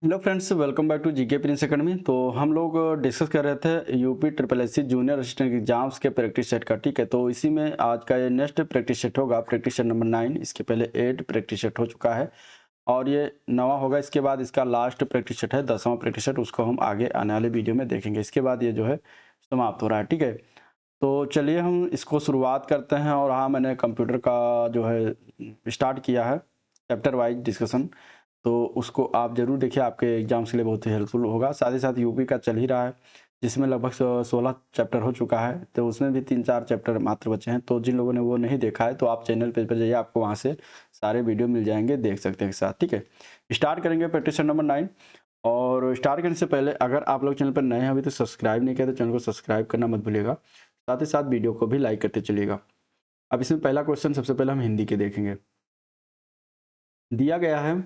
Hello friends, welcome back to GK Prince Academy. तो हम लोग डिस्कस कर रहे थे UP triple SC junior assistant exams के प्रैक्टिस सेट का। ठीक है, तो इसी में आज का ये नेक्स्ट प्रैक्टिस सेट होगा, प्रैक्टिस सेट नंबर 9। इसके पहले 8 प्रैक्टिस सेट हो चुका है और ये 9वां होगा। इसके बाद इसका लास्ट प्रैक्टिस सेट है 10वां प्रैक्टिस सेट, उसको हम आगे आने वाले वीडियो में देखेंगे। इसके बाद ये जो है समाप्त हो रहा है। ठीक है, तो चलिए हम इसको शुरुआत करते हैं। और हाँ, मैंने कंप्यूटर का जो है स्टार्ट किया है चैप्टर वाइज डिस्कशन, तो उसको आप ज़रूर देखिए, आपके एग्जाम्स के लिए बहुत ही हेल्पफुल होगा। साथ ही साथ यूपी का चल ही रहा है, जिसमें लगभग 16 चैप्टर हो चुका है, तो उसमें भी 3-4 चैप्टर मात्र बचे हैं। तो जिन लोगों ने वो नहीं देखा है तो आप चैनल पेज पर जाइए, आपको वहाँ से सारे वीडियो मिल जाएंगे, देख सकते हैं एक साथ। ठीक है, स्टार्ट करेंगे प्रैक्टिस नंबर 9। और स्टार्ट करने से पहले अगर आप लोग चैनल पर नए हैं, अभी तो सब्सक्राइब नहीं किया तो चैनल को सब्सक्राइब करना मत भूलिएगा। साथ ही साथ वीडियो को भी लाइक करते चलिएगा। अब इसमें पहला क्वेश्चन सबसे पहले हम हिंदी के देखेंगे। दिया गया है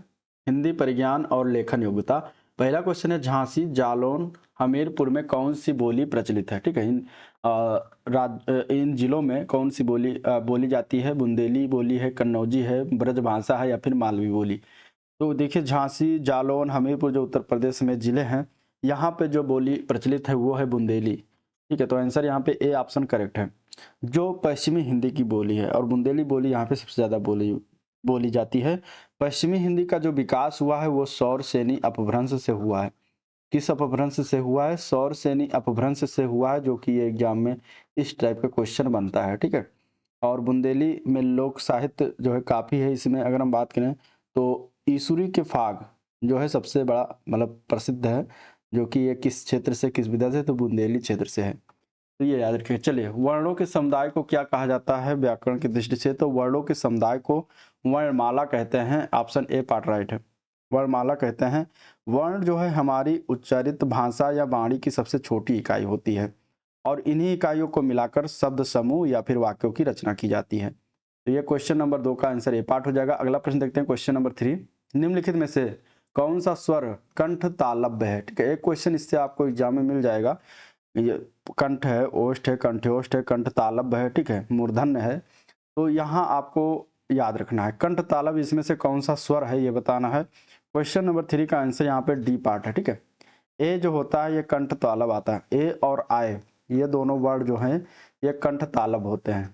हिंदी परिज्ञान और लेखन योग्यता। पहला क्वेश्चन है, झांसी, जालौन, हमीरपुर में कौन सी बोली प्रचलित है। ठीक है, इन जिलों में कौन सी बोली बोली जाती है। बुंदेली बोली है, कन्नौजी है, ब्रजभाषा है या फिर मालवी बोली। तो देखिए, झांसी, जालौन, हमीरपुर जो उत्तर प्रदेश में जिले हैं, यहाँ पे जो बोली प्रचलित है वो है बुंदेली। ठीक है, तो आंसर यहाँ पे ए ऑप्शन करेक्ट है, जो पश्चिमी हिंदी की बोली है। और बुंदेली बोली यहाँ पे सबसे ज़्यादा बोली बोली जाती है। पश्चिमी हिंदी का जो विकास हुआ है वो सौर सेनी अपभ्रंश से हुआ है। किस अपभ्रंश से हुआ है? सौर सेनी अपभ्रंश से हुआ है, जो कि ये एग्जाम में इस टाइप का क्वेश्चन बनता है। ठीक है, और बुंदेली में लोक साहित्य जो है काफ़ी है। इसमें अगर हम बात करें तो ईसुरी के फाग जो है सबसे बड़ा मतलब प्रसिद्ध है, जो कि ये किस क्षेत्र से, किस विधा से, तो बुंदेली क्षेत्र से है। तो ये याद रखिए। चलिए, वर्णों के समुदाय को क्या कहा जाता है व्याकरण की दृष्टि से? तो वर्णों के समुदाय को वर्णमाला कहते हैं। ऑप्शन ए पार्ट राइट है, वर्णमाला कहते हैं। वर्ण जो है हमारी उच्चारित भाषा या वाणी की सबसे छोटी इकाई होती है और इन्हीं इकाइयों को मिलाकर शब्द समूह या फिर वाक्यों की रचना की जाती है। तो ये क्वेश्चन नंबर 2 का आंसर ए पार्ट हो जाएगा। अगला प्रश्न देखते हैं, क्वेश्चन नंबर 3। निम्नलिखित में से कौन सा स्वर कंठ तालव्य है? ठीक है, एक क्वेश्चन इससे आपको एग्जाम में मिल जाएगा। ये कंठ है, ओष्ठ है, कंठ्योष्ठ है, कंठ तालव्य है, ठीक है, मूर्धन्य है। तो यहाँ आपको याद रखना है कंठ तालव्य, इसमें से कौन सा स्वर है ये बताना है। क्वेश्चन नंबर 3 का आंसर यहाँ पे डी पार्ट है। ठीक है, ए जो होता है ये कंठ तालव्य आता है। ए और आय ये दोनों वर्ड जो हैं ये कंठ तालव्य होते हैं।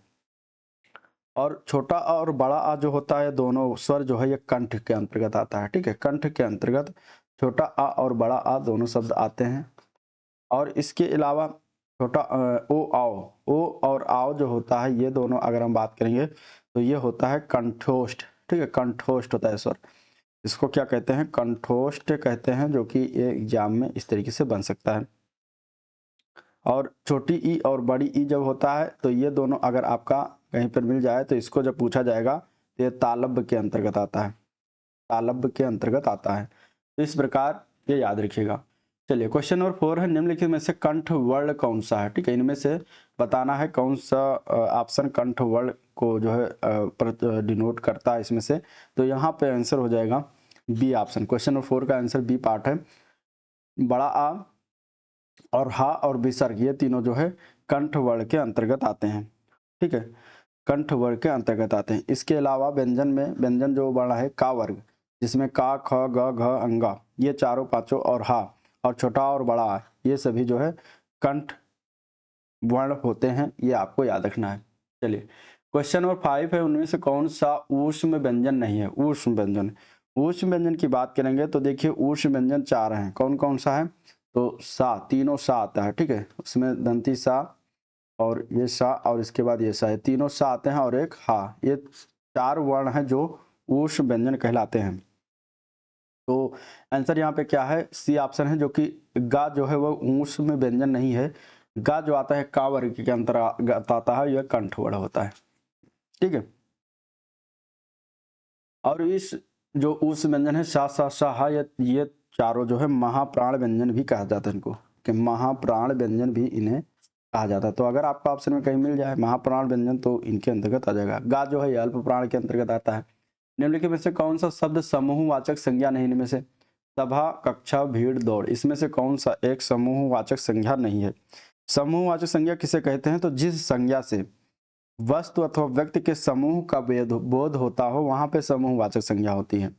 और छोटा आ और बड़ा आ जो होता है, दोनों स्वर जो है ये कंठ के अंतर्गत आता है। ठीक है, कंठ के अंतर्गत छोटा आ और बड़ा आ दोनों शब्द आते हैं। और इसके अलावा छोटा ओ आओ, ओ और आओ जो होता है ये दोनों अगर हम बात करेंगे तो ये होता है कंठोष्ठ। ठीक है, कंठोष्ठ होता है स्वर, इसको क्या कहते हैं? कंठोष्ठ कहते हैं, जो कि ये एग्जाम में इस तरीके से बन सकता है। और छोटी ई और बड़ी ई जब होता है तो ये दोनों अगर आपका कहीं पर मिल जाए तो इसको जब पूछा जाएगा तो ये तालव्य के अंतर्गत आता है, तालव्य के अंतर्गत आता है। तो इस प्रकार ये याद रखिएगा। चलिए, क्वेश्चन नंबर 4 है, निम्नलिखित में से कंठ वर्ण कौन सा है? ठीक है, इनमें से बताना है कौन सा ऑप्शन कंठ वर्ण को जो है डिनोट करता है इसमें से। तो यहाँ पे आंसर हो जाएगा बी ऑप्शन। क्वेश्चन नंबर 4 का आंसर बी पार्ट है। बड़ा आ और हा और विसर्ग ये तीनों जो है कंठ वर्ण के अंतर्गत आते हैं। ठीक है, कंठ वर्ण के अंतर्गत आते हैं। इसके अलावा व्यंजन में व्यंजन जो वर्ण है का वर्ग, जिसमें का, ख, ग, घ, अंगा ये चारों पांचों और हा और छोटा और बड़ा आ ये सभी जो है कंठ वर्ण होते हैं, ये आपको याद रखना है। चलिए, क्वेश्चन नंबर 5 है, उनमें से कौन सा ऊष्म व्यंजन नहीं है? ऊष्म व्यंजन, ऊष्म व्यंजन की बात करेंगे तो देखिए ऊष्म व्यंजन 4 हैं। कौन कौन सा है? तो सा, तीनों सा आता है। ठीक है, उसमें दंती सा और ये सा और इसके बाद ये सा, है तीनों सा आते हैं और एक हा, ये 4 वर्ण हैं जो ऊष्म व्यंजन कहलाते हैं। तो आंसर यहाँ पे क्या है? सी ऑप्शन है, जो कि गा जो है वो ऊष्म व्यंजन नहीं है। गा जो आता है का वर्ग के अंतर्गत आता है, यह कंठ वर्ण होता है। ठीक है, और इस जो ऊष्म व्यंजन है सा सा सा हा, ये चारों जो है महाप्राण व्यंजन भी कहा जाता है इनको, कि महाप्राण व्यंजन भी इन्हें कहा जाता है। तो अगर आपका ऑप्शन में कहीं मिल जाए महाप्राण व्यंजन तो इनके अंतर्गत आ जाएगा। गा जो है अल्प प्राण के अंतर्गत आता है। निम्नलिखित में से कौन सा शब्द समूहवाचक संज्ञा नहीं? इनमें से सभा, कक्षा, भीड़, दौड़, इसमें से कौन सा एक समूहवाचक संज्ञा नहीं है? समूहवाचक संज्ञा किसे कहते हैं? तो जिस संज्ञा से वस्तु अथवा व्यक्ति के समूह का बोध होता हो वहां पे समूहवाचक संज्ञा होती है।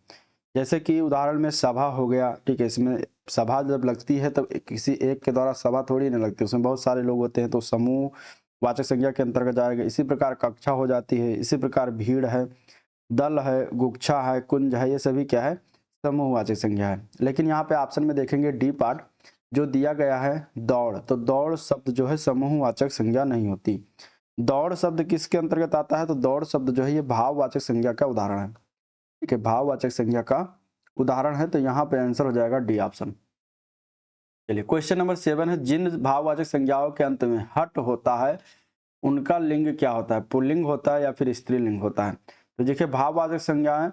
जैसे कि उदाहरण में सभा हो गया, ठीक है, इसमें सभा जब लगती है तब किसी एक के द्वारा सभा थोड़ी ना लगती, उसमें बहुत सारे लोग होते हैं तो समूह वाचक संज्ञा के अंतर्गत जाएगा। इसी प्रकार कक्षा हो जाती है, इसी प्रकार भीड़ है, दल है, गुच्छा है, कुंज है, ये सभी क्या है, समूहवाचक संज्ञा है। लेकिन यहाँ पे ऑप्शन में देखेंगे डी पार्ट जो दिया गया है दौड़, तो दौड़ शब्द जो है समूहवाचक संज्ञा नहीं होती। दौड़ शब्द किसके अंतर्गत आता है, तो दौड़ शब्द जो है ये भाववाचक संज्ञा का उदाहरण है, ठीक है, भाववाचक संज्ञा का उदाहरण है। तो यहाँ पे आंसर हो जाएगा डी ऑप्शन। चलिए क्वेश्चन नंबर 7 है, जिन भाववाचक संज्ञाओं के अंत में हट होता है उनका लिंग क्या होता है, पुल्लिंग होता है या फिर स्त्रीलिंग होता है। तो देखिए भाववाचक संज्ञाएं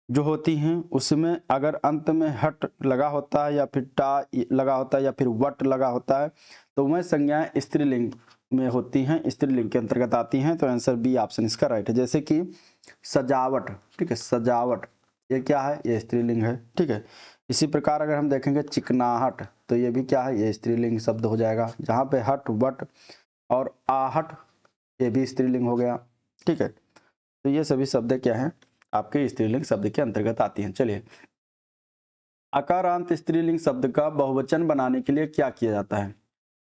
जो होती हैं उसमें अगर अंत में हट लगा होता है या फिर टा लगा होता है या फिर वट लगा होता है तो वह संज्ञाएं स्त्रीलिंग में होती हैं, स्त्रीलिंग के अंतर्गत आती हैं। तो आंसर बी ऑप्शन इसका राइट है। जैसे कि सजावट, ठीक है, सजावट ये क्या है, ये स्त्रीलिंग है, ठीक है। इसी प्रकार अगर हम देखेंगे चिकनाहट तो ये भी क्या है, ये स्त्रीलिंग शब्द हो जाएगा। जहाँ पे हट वट और आहट ये भी स्त्रीलिंग हो गया, ठीक है। तो ये सभी शब्द क्या हैं, आपके स्त्रीलिंग शब्द के अंतर्गत आती हैं। चलिए अकारांत स्त्रीलिंग शब्द का बहुवचन बनाने के लिए क्या किया जाता है।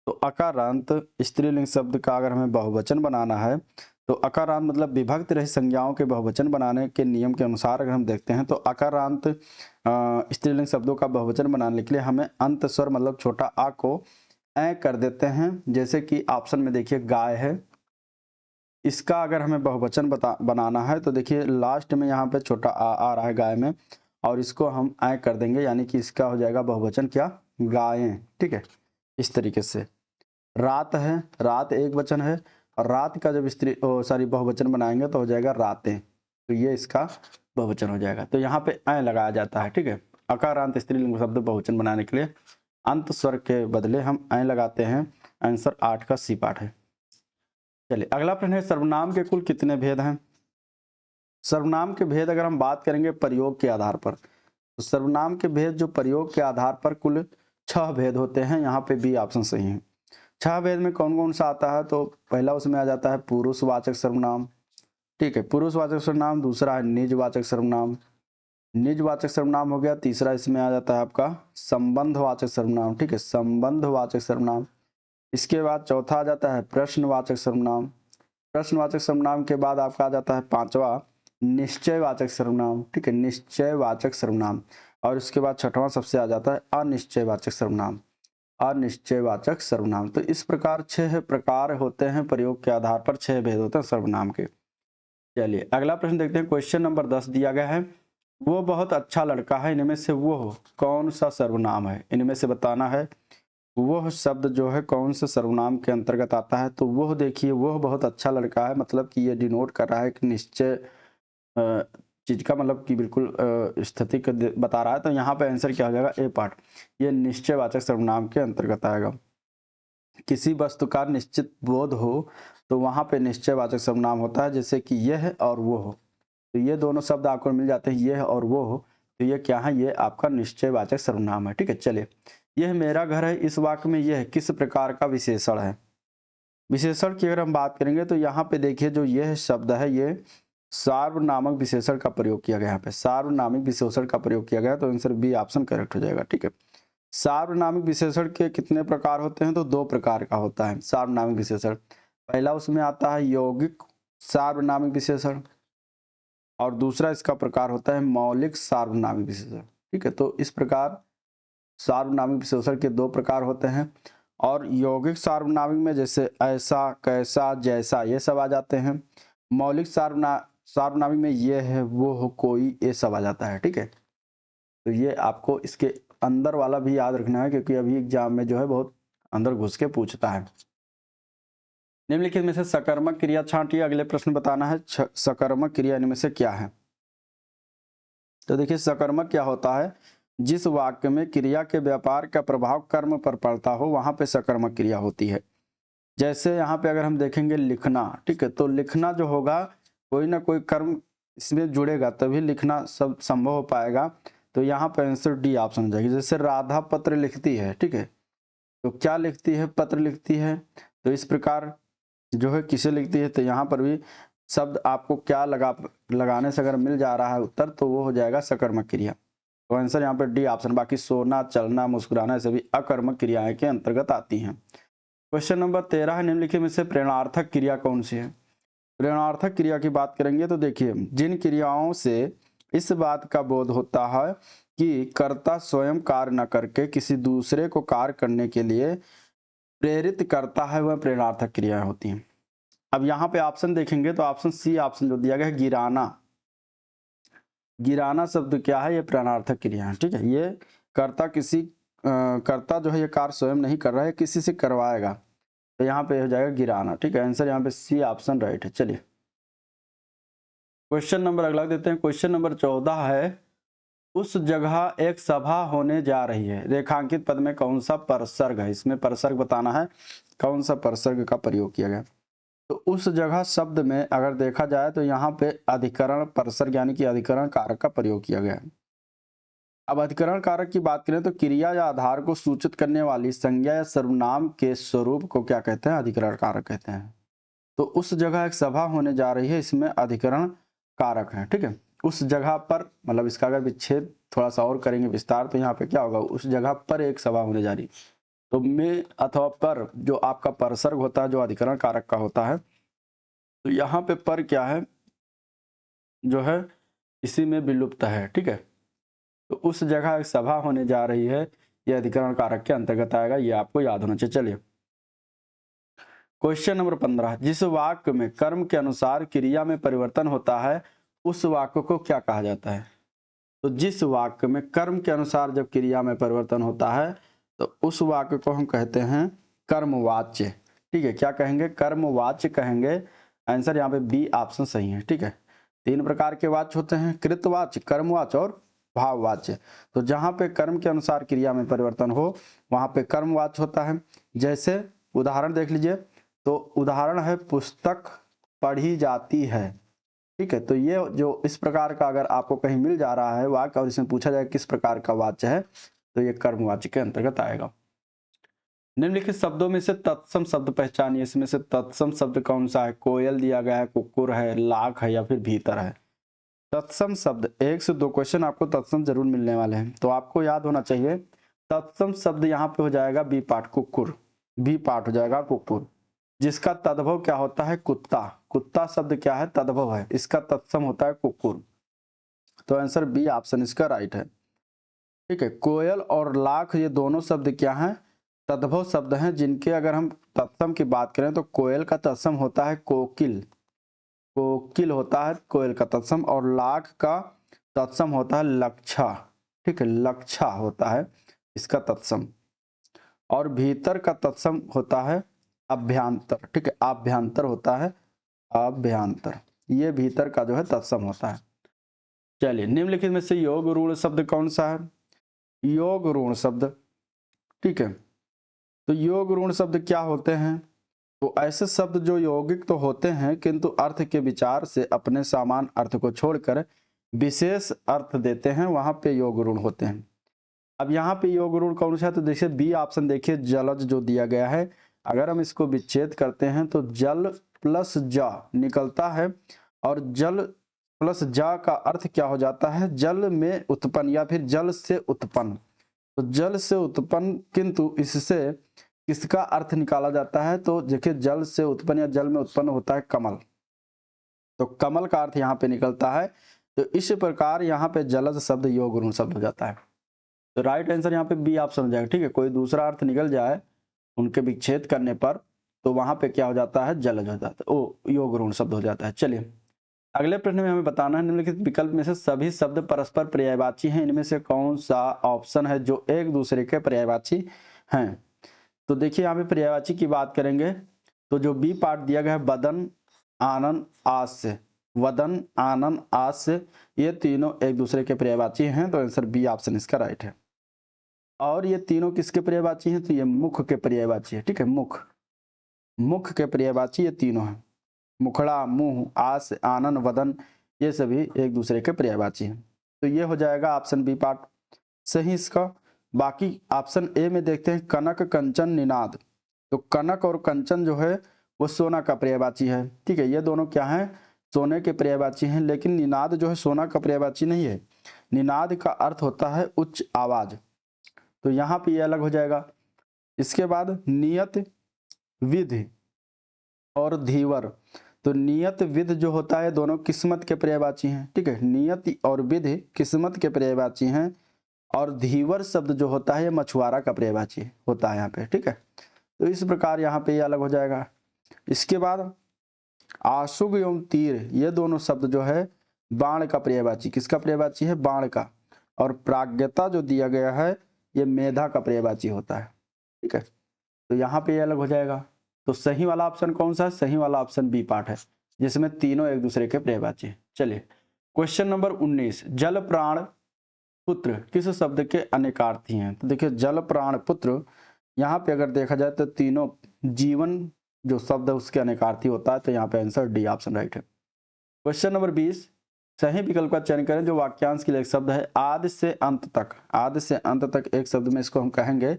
तो अकारांत स्त्रीलिंग शब्द का अगर हमें बहुवचन बनाना है तो अकारांत मतलब विभक्त रहित संज्ञाओं के बहुवचन बनाने के नियम के अनुसार अगर हम देखते हैं तो अकारांत स्त्रीलिंग शब्दों का बहुवचन बनाने के लिए हमें अंत स्वर मतलब छोटा आ को ए कर देते हैं। जैसे कि ऑप्शन में देखिए गाय है, इसका अगर हमें बहुवचन बनाना है तो देखिए लास्ट में यहाँ पे छोटा आ रहा है गाय में और इसको हम ऐ कर देंगे, यानी कि इसका हो जाएगा बहुवचन क्या, गायें, ठीक है। इस तरीके से रात है, रात एक वचन है और रात का जब बहुवचन बनाएंगे तो हो जाएगा रातें, तो ये इसका बहुवचन हो जाएगा। तो यहाँ पे ऐ लगाया जाता है, ठीक है। अकारांत स्त्रीलिंग शब्द बहुवचन बनाने के लिए अंत स्वर के बदले हम ऐ लगाते हैं। आंसर 8 का सी पार्ट है। चलिए अगला प्रश्न है, सर्वनाम के कुल कितने भेद हैं। सर्वनाम के भेद अगर हम बात करेंगे प्रयोग के आधार पर तो सर्वनाम के भेद जो प्रयोग के आधार पर कुल 6 भेद होते हैं। यहाँ पे बी ऑप्शन सही है। 6 भेद में कौन कौन सा आता है, तो पहला उसमें आ जाता है पुरुषवाचक सर्वनाम, ठीक है, पुरुषवाचक सर्वनाम। दूसरा है निजवाचक सर्वनाम, निजवाचक सर्वनाम हो गया। तीसरा इसमें आ जाता है आपका संबंधवाचक सर्वनाम, ठीक है, संबंधवाचक सर्वनाम। इसके बाद चौथा आ जाता है प्रश्नवाचक सर्वनाम, प्रश्नवाचक सर्वनाम के बाद आपका आ जाता है 5वां निश्चयवाचक सर्वनाम, ठीक है, निश्चयवाचक सर्वनाम। और इसके बाद 6वां सबसे आ जाता है अनिश्चयवाचक सर्वनाम, अनिश्चयवाचक सर्वनाम। तो इस प्रकार 6 प्रकार होते हैं, प्रयोग के आधार पर 6 भेद होते हैं सर्वनाम के। चलिए अगला प्रश्न देखते हैं, क्वेश्चन नंबर 10 दिया गया है, वो बहुत अच्छा लड़का है, इनमें से वो कौन सा सर्वनाम है, इनमें से बताना है वह शब्द जो है कौन से सर्वनाम के अंतर्गत आता है। तो वह देखिए, वह बहुत अच्छा लड़का है मतलब कि ये डिनोट कर रहा है कि निश्चय चीज का, मतलब कि बिल्कुल स्थिति को बता रहा है। तो यहाँ पे आंसर क्या हो जाएगा, ए पार्ट, ये निश्चयवाचक सर्वनाम के अंतर्गत आएगा। किसी वस्तु का निश्चित बोध हो तो वहां पे निश्चयवाचक सर्वनाम होता है, जैसे कि यह और वो हो, तो ये दोनों शब्द आपको मिल जाते हैं, यह और वो हो, तो ये क्या है, ये आपका निश्चयवाचक सर्वनाम है, ठीक है। चलिए यह मेरा घर है, इस वाक्य में यह किस प्रकार का विशेषण है। विशेषण की अगर हम बात करेंगे तो यहाँ पे देखिए जो यह शब्द है ये सार्वनामक विशेषण का प्रयोग किया गया, यहाँ पे सार्वनामिक विशेषण का प्रयोग किया गया। तो आंसर बी ऑप्शन करेक्ट हो जाएगा, ठीक है। सार्वनामिक विशेषण के कितने प्रकार होते हैं, तो 2 प्रकार का होता है सार्वनामिक विशेषण। पहला उसमें आता है यौगिक सार्वनामिक विशेषण और दूसरा इसका प्रकार होता है मौलिक सार्वनामिक विशेषण, ठीक है। तो इस प्रकार सार्वनामिक विशेषण के 2 प्रकार होते हैं। और यौगिक सार्वनामिक में जैसे ऐसा, कैसा, जैसा ये सब आ जाते हैं। मौलिक सार्वनामिक में ये है, वो हो, कोई, ये सब आ जाता है, ठीक है। तो ये आपको इसके अंदर वाला भी याद रखना है क्योंकि अभी एग्जाम में जो है बहुत अंदर घुस के पूछता है। निम्नलिखित में से सकर्मक क्रिया छांटिए, अगले प्रश्न बताना है सकर्मक क्रिया इनमें से क्या है। तो देखिए सकर्मक क्या होता है, जिस वाक्य में क्रिया के व्यापार का प्रभाव कर्म पर पड़ता हो वहां पे सकर्मक क्रिया होती है। जैसे यहाँ पे अगर हम देखेंगे लिखना, ठीक है, तो लिखना जो होगा कोई ना कोई कर्म इसमें जुड़ेगा तभी लिखना सब संभव हो पाएगा। तो यहाँ पे आंसर डी ऑप्शन हो जाएगी। जैसे राधा पत्र लिखती है, ठीक है, तो क्या लिखती है, पत्र लिखती है। तो इस प्रकार जो है किसे लिखती है, तो यहाँ पर भी शब्द आपको क्या लगाने से अगर मिल जा रहा है उत्तर, तो वो हो जाएगा सकर्मक क्रिया। तो आंसर यहाँ पे डी ऑप्शन। बाकी सोना, चलना, मुस्कुराना सभी अकर्मक क्रियाएं के अंतर्गत आती हैं। क्वेश्चन नंबर 13 है, निम्नलिखित में से प्रेरणार्थक क्रिया कौन सी है? प्रेरणार्थक क्रिया की बात करेंगे तो देखिए, जिन क्रियाओं से इस बात का बोध होता है कि कर्ता स्वयं कार्य न करके किसी दूसरे को कार्य करने के लिए प्रेरित करता है, वह प्रेरणार्थक क्रियाएं होती हैं। अब यहाँ पे ऑप्शन देखेंगे तो ऑप्शन सी ऑप्शन जो दिया गया है, गिराना। गिराना शब्द क्या है? ये प्रेरणार्थक क्रिया है। ठीक है, ये कर्ता जो है ये कार्य स्वयं नहीं कर रहा है, किसी से करवाएगा, तो यहाँ पे हो जाएगा गिराना। ठीक है, आंसर यहाँ पे सी ऑप्शन राइट है। चलिए क्वेश्चन नंबर अगला देते हैं। क्वेश्चन नंबर 14 है, उस जगह एक सभा होने जा रही है, रेखांकित पद में कौन सा परसर्ग है? इसमें परसर्ग बताना है, कौन सा परसर्ग का प्रयोग किया गया। तो उस जगह शब्द में अगर देखा जाए तो यहाँ पे अधिकरण परसर्ग यानी कि अधिकरण कारक का प्रयोग किया गया है। अब अधिकरण कारक की बात करें तो क्रिया या आधार को सूचित करने वाली संज्ञा या सर्वनाम के स्वरूप को क्या कहते हैं? अधिकरण कारक कहते हैं। तो उस जगह एक सभा होने जा रही है, इसमें अधिकरण कारक है। ठीक है, उस जगह पर, मतलब इसका अगर विच्छेद थोड़ा सा और करेंगे विस्तार, तो यहाँ पे क्या होगा? उस जगह पर एक सभा होने जा रही। तो में अथवा पर जो आपका परसर्ग होता है, जो अधिकरण कारक का होता है, तो यहाँ पे पर क्या है जो है इसी में विलुप्त है। ठीक है, तो उस जगह एक सभा होने जा रही है, यह अधिकरण कारक के अंतर्गत आएगा, ये आपको याद होना चाहिए। चलिए क्वेश्चन नंबर 15, जिस वाक्य में कर्म के अनुसार क्रिया में परिवर्तन होता है, उस वाक्य को क्या कहा जाता है? तो जिस वाक्य में कर्म के अनुसार जब क्रिया में परिवर्तन होता है, तो उस वाक्य को हम कहते हैं कर्मवाच्य। ठीक है, क्या कहेंगे? कर्मवाच्य कहेंगे। आंसर यहाँ पे बी ऑप्शन सही है। ठीक है, 3 प्रकार के वाच्य होते हैं, कृतवाच्य, कर्मवाच्य और भाववाच्य। तो जहाँ पे कर्म के अनुसार क्रिया में परिवर्तन हो, वहां पे कर्मवाच्य होता है। जैसे उदाहरण देख लीजिए, तो उदाहरण है पुस्तक पढ़ी जाती है। ठीक है, तो ये जो इस प्रकार का अगर आपको कहीं मिल जा रहा है वाक्य और इसमें पूछा जाए किस प्रकार का वाच्य है, तो ये कर्मवाच्य के अंतर्गत आएगा। निम्नलिखित शब्दों में से तत्सम शब्द पहचानिए। इसमें से तत्सम शब्द कौन सा है? कोयल दिया गया है, कुकुर है, लाख है या फिर भीतर है। तत्सम शब्द 1 से 2 क्वेश्चन आपको तत्सम जरूर मिलने वाले हैं, तो आपको याद होना चाहिए तत्सम शब्द यहाँ पे हो जाएगा बी पार्ट, कुकुर। बी पार्ट हो जाएगा कुकुर, जिसका तद्भव क्या होता है? कुत्ता। कुत्ता शब्द क्या है? तद्भव है, इसका तत्सम होता है कुकुर। तो आंसर बी ऑप्शन इसका राइट है। ठीक है, कोयल और लाख ये दोनों शब्द क्या हैं? तद्भव शब्द हैं, जिनके अगर हम तत्सम की बात करें तो कोयल का तत्सम होता है कोकिल। कोकिल होता है कोयल का तत्सम, और लाख का तत्सम होता है लक्षा। ठीक है, लक्षा होता है इसका तत्सम। और भीतर का तत्सम होता है अभ्यांतर। ठीक है, आभ्यंतर होता है, अभ्यंतर, ये भीतर का जो है तत्सम होता है। चलिए निम्नलिखित में से योग ऋण शब्द कौन सा है? योग ऋण शब्द। ठीक है, तो योग ऋण शब्द क्या होते हैं? तो ऐसे शब्द जो यौगिक तो होते हैं किंतु अर्थ के विचार से अपने सामान्य अर्थ को छोड़कर विशेष अर्थ देते हैं, वहां पे योग ऋण होते हैं। अब यहाँ पे योग ऋण कौन सा है? तो देखिए बी ऑप्शन देखिए, जलज जो दिया गया है, अगर हम इसको विच्छेद करते हैं तो जल प्लस जा निकलता है, और जल प्लस जा का अर्थ क्या हो जाता है? जल में उत्पन्न या फिर जल से उत्पन्न। तो जल से उत्पन्न, किंतु इससे किसका अर्थ निकाला जाता है? तो देखिए जल से उत्पन्न या जल में उत्पन्न होता है कमल, तो कमल का अर्थ यहाँ पे निकलता है। तो इस प्रकार यहाँ पे जलज शब्द योग ऋण शब्द हो जाता है। तो राइट आंसर यहाँ पे बी ऑप्शन हो जाएगा। ठीक है, कोई दूसरा अर्थ निकल जाए उनके विच्छेद करने पर, तो वहां पे क्या हो जाता है? जलज हो जाता है, ओ योग ऋण शब्द हो जाता है। चलिए अगले प्रश्न में हमें बताना है, निम्नलिखित विकल्प में से सभी शब्द परस्पर पर्यायवाची हैं, इनमें से कौन सा ऑप्शन है जो एक दूसरे के पर्यायवाची हैं? तो देखिए यहाँ पे पर्यायवाची की बात करेंगे तो जो बी पार्ट दिया गया है, बदन, आनन, आस्य, वदन, आनन, आस्य, ये तीनों एक दूसरे के पर्यायवाची हैं, तो आंसर बी ऑप्शन इसका राइट है। और ये तीनों किसके पर्यायवाची हैं? तो ये मुख के पर्यायवाची है। ठीक है, मुख, मुख के पर्यायवाची ये तीनों हैं। मुखड़ा, मुंह, आस, आनन, वदन, ये सभी एक दूसरे के पर्यायवाची हैं। तो ये हो जाएगा ऑप्शन बी पार्ट सही इसका। बाकी ऑप्शन ए में देखते हैं, कनक, कंचन, निनाद। तो कनक और कंचन जो है वो सोना का पर्यायवाची है। ठीक है, ये दोनों क्या है? सोने के पर्यायवाची हैं, लेकिन निनाद जो है सोना का पर्यायवाची नहीं है। निनाद का अर्थ होता है उच्च आवाज, तो यहाँ पे ये अलग हो जाएगा। इसके बाद नियत, विधि और धीवर। तो नियत विधि जो होता है दोनों किस्मत के पर्यायवाची हैं, ठीक है। नियति और विधि किस्मत के पर्यायवाची हैं, और धीवर शब्द जो होता है ये मछुआरा का पर्यायवाची होता है यहाँ पे, ठीक है। तो इस प्रकार यहाँ पे ये अलग हो जाएगा। इसके बाद आशुग एवं तीर, ये दोनों शब्द जो है बाण का पर्यायवाची, किसका पर्यायवाची है? बाण का। और प्राज्ञता जो दिया गया है ये मेधा का पर्यायवाची होता है, ठीक है। तो यहाँ पे ये अलग हो जाएगा। तो सही वाला ऑप्शन कौन सा है? सही वाला ऑप्शन बी पार्ट है, जिसमें तीनों एक दूसरे के पर्यायवाची हैं। चलिए क्वेश्चन नंबर 19, जल प्राण पुत्र किस शब्द के अनेकार्थी हैं? तो देखिए जल प्राण पुत्र, यहाँ पे अगर देखा जाए तो तीनों जीवन जो शब्द है उसके अनेकार्थी होता है, तो यहाँ पे आंसर डी ऑप्शन राइट है। क्वेश्चन नंबर 20, सही विकल्प का चयन करें जो वाक्यांश के लिए एक शब्द है आदि से अंत तक। आदि से अंत तक एक शब्द में इसको हम कहेंगे